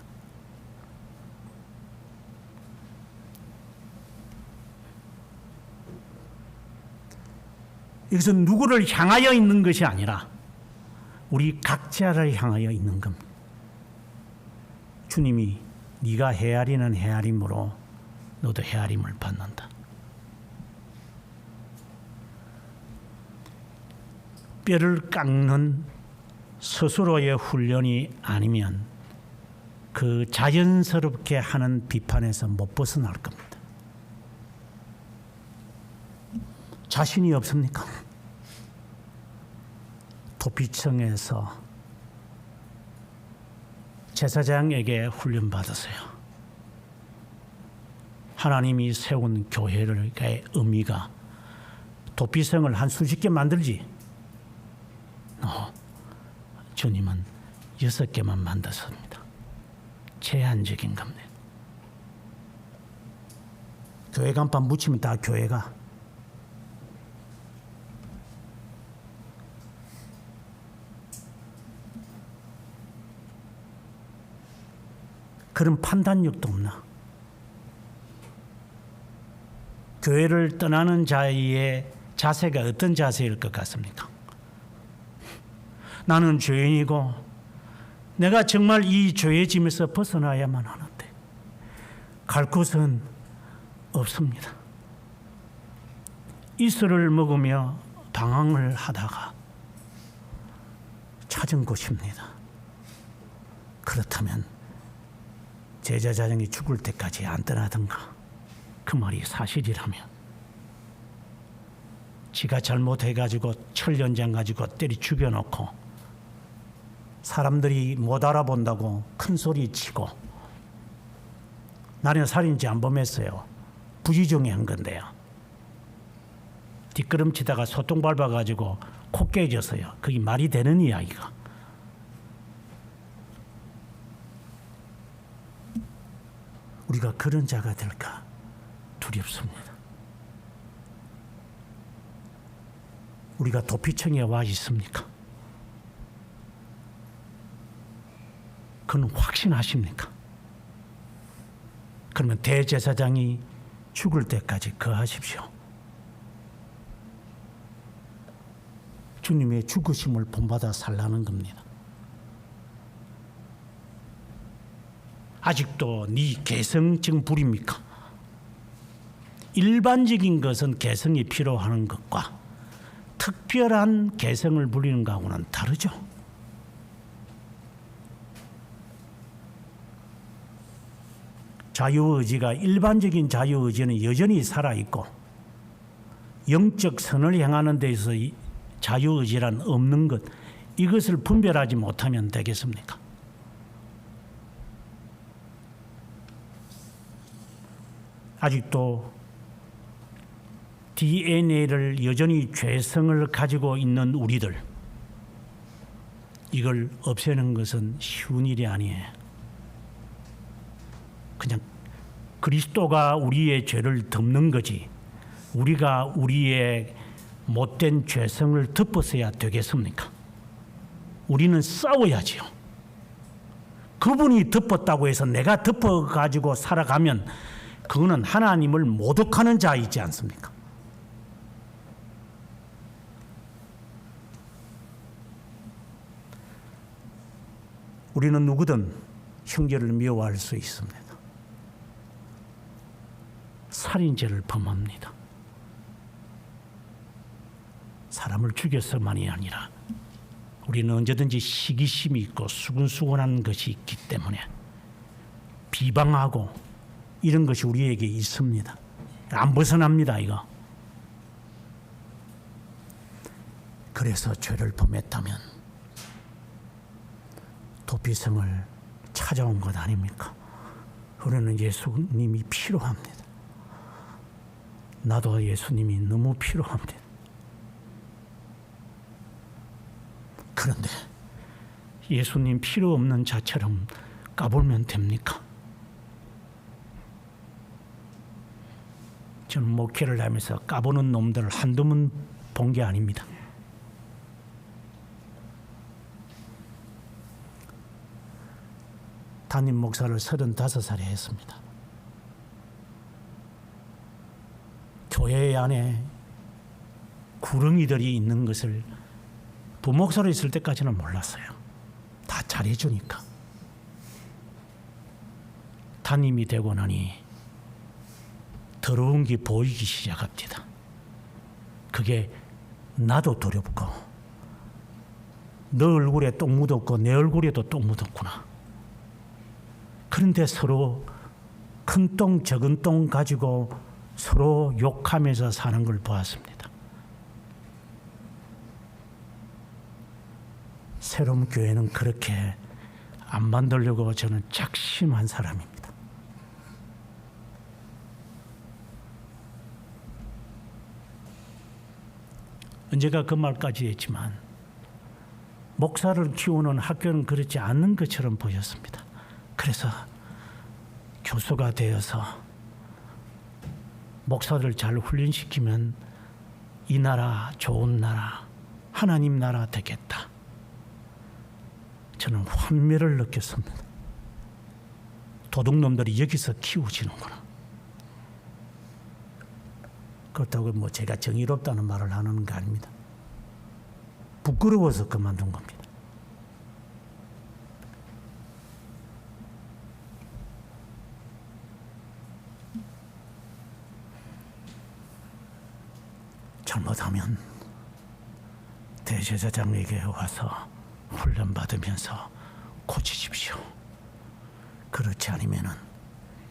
이것은 누구를 향하여 있는 것이 아니라 우리 각자를 향하여 있는 겁니다. 주님이 네가 헤아리는 헤아림으로 너도 헤아림을 받는다. 뼈를 깎는 스스로의 훈련이 아니면 그 자연스럽게 하는 비판에서 못 벗어날 겁니다. 자신이 없습니까? 도피청에서 제사장에게 훈련받으세요. 하나님이 세운 교회의 의미가 도피성을 한 수십 개 만들지. 주님은 6개만 만들었습니다. 제한적인 겁니다. 교회 간판 묻히면 다 교회가. 그런 판단력도 없나? 교회를 떠나는 자의 자세가 어떤 자세일 것 같습니까? 나는 죄인이고 내가 정말 이 죄의 짐에서 벗어나야만 하는데 갈 곳은 없습니다. 이슬을 먹으며 방황을 하다가 찾은 곳입니다. 그렇다면 제자장이 죽을 때까지 안 떠나든가. 그 말이 사실이라면 지가 잘못해가지고 철연장 가지고 때리 죽여놓고 사람들이 못 알아본다고 큰 소리 치고 나는 살인죄 안 범했어요. 부지중에 한 건데요. 뒷걸음치다가 소똥 밟아가지고 코 깨졌어요. 그게 말이 되는 이야기가. 우리가 그런 자가 될까 두렵습니다. 우리가 도피청에 와 있습니까? 그건 확신하십니까? 그러면 대제사장이 죽을 때까지 거하십시오. 주님의 죽으심을 본받아 살라는 겁니다. 아직도 네 개성증 부립니까? 일반적인 것은 개성이 필요한 것과 특별한 개성을 부리는 것하고는 다르죠. 자유의지가 일반적인 자유의지는 여전히 살아있고 영적 선을 향하는 데서 자유의지란 없는 것, 이것을 분별하지 못하면 되겠습니까? 아직도 DNA를 여전히 죄성을 가지고 있는 우리들, 이걸 없애는 것은 쉬운 일이 아니에요. 그냥 그리스도가 우리의 죄를 덮는 거지 우리가 우리의 못된 죄성을 덮었어야 되겠습니까? 우리는 싸워야지요. 그분이 덮었다고 해서 내가 덮어가지고 살아가면 그거는 하나님을 모독하는 자이지 않습니까? 우리는 누구든 형제를 미워할 수 있습니다. 살인죄를 범합니다. 사람을 죽여서만이 아니라 우리는 언제든지 시기심이 있고 수근수근한 것이 있기 때문에 비방하고 이런 것이 우리에게 있습니다. 안 벗어납니다, 이거. 그래서 죄를 범했다면 도피성을 찾아온 것 아닙니까? 우리는 예수님이 필요합니다. 나도 예수님이 너무 필요합니다. 그런데 예수님 필요 없는 자처럼 까불면 됩니까? 저는 목회를 하면서 까보는 놈들을 한두 번 본 게 아닙니다. 담임 목사를 35살에 했습니다. 교회 안에 구렁이들이 있는 것을 부목사로 있을 때까지는 몰랐어요. 다 잘해주니까. 담임이 되고 나니 더러운 게 보이기 시작합니다. 그게 나도 두렵고 너 얼굴에 똥 묻었고 내 얼굴에도 똥 묻었구나. 그런데 서로 큰 똥 적은 똥 가지고 서로 욕하면서 사는 걸 보았습니다. 새로운 교회는 그렇게 안 만들려고 저는 작심한 사람입니다. 언제가 그 말까지 했지만 목사를 키우는 학교는 그렇지 않는 것처럼 보였습니다. 그래서 교수가 되어서 목사를 잘 훈련시키면 이 나라 좋은 나라, 하나님 나라 되겠다. 저는 환멸을 느꼈습니다. 도둑놈들이 여기서 키우지는구나. 그렇다고 뭐 제가 정의롭다는 말을 하는 거 아닙니다. 부끄러워서 그만둔 겁니다. 잘못하면 대제사장에게 와서 훈련받으면서 고치십시오. 그렇지 않으면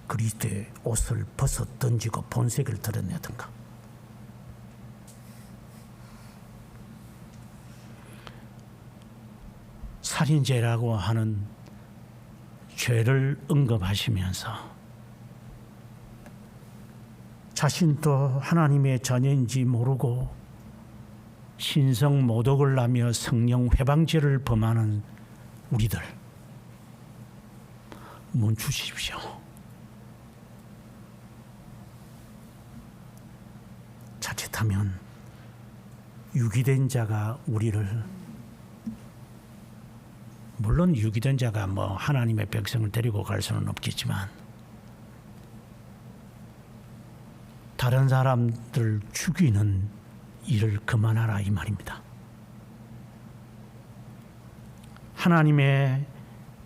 그리스도의 옷을 벗어 던지고 본색을 드러내든가. 살인죄라고 하는 죄를 언급하시면서 자신도 하나님의 자녀인지 모르고 신성 모독을 하며 성령 회방죄를 범하는 우리들 멈추십시오. 자칫하면 유기된 자가 우리를, 물론 유기된 자가 뭐 하나님의 백성을 데리고 갈 수는 없겠지만 다른 사람들 죽이는 일을 그만하라 이 말입니다. 하나님의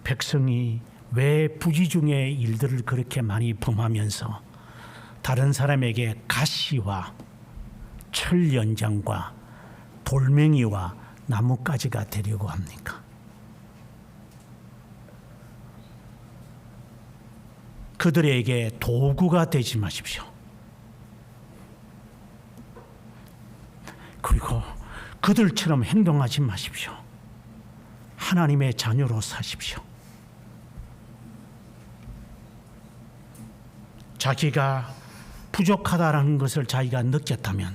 백성이 왜 부지중의 일들을 그렇게 많이 범하면서 다른 사람에게 가시와 철 연장과 돌멩이와 나뭇가지가 되려고 합니까? 그들에게 도구가 되지 마십시오. 그리고 그들처럼 행동하지 마십시오. 하나님의 자녀로 사십시오. 자기가 부족하다는 것을 자기가 느꼈다면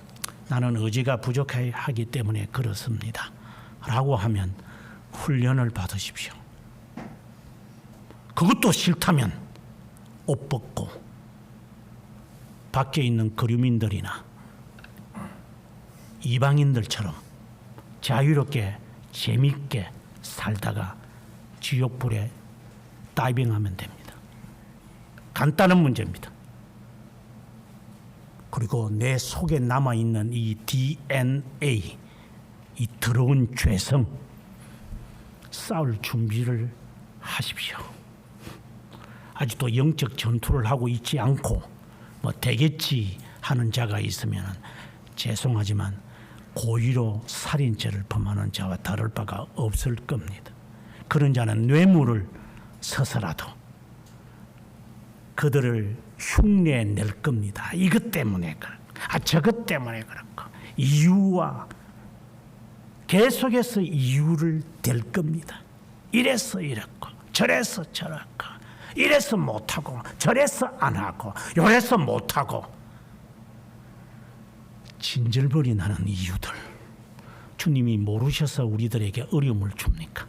나는 의지가 부족하기 때문에 그렇습니다 라고 하면 훈련을 받으십시오. 그것도 싫다면 옷 벗고 밖에 있는 거류민들이나 이방인들처럼 자유롭게 재미있게 살다가 지옥불에 다이빙하면 됩니다. 간단한 문제입니다. 그리고 내 속에 남아있는 이 DNA, 이 더러운 죄성, 싸울 준비를 하십시오. 아직도 영적 전투를 하고 있지 않고 뭐 되겠지 하는 자가 있으면 죄송하지만 고의로 살인죄를 범하는 자와 다를 바가 없을 겁니다. 그런 자는 뇌물을 서서라도 그들을 흉내낼 겁니다. 이것 때문에 그렇고 저것 때문에 그렇고 이유와 계속해서 이유를 댈 겁니다. 이래서 이렇고 저래서 저렇고 이래서 못하고 저래서 안하고 요래서 못하고 진절벌이 나는 이유들 주님이 모르셔서 우리들에게 어려움을 줍니까?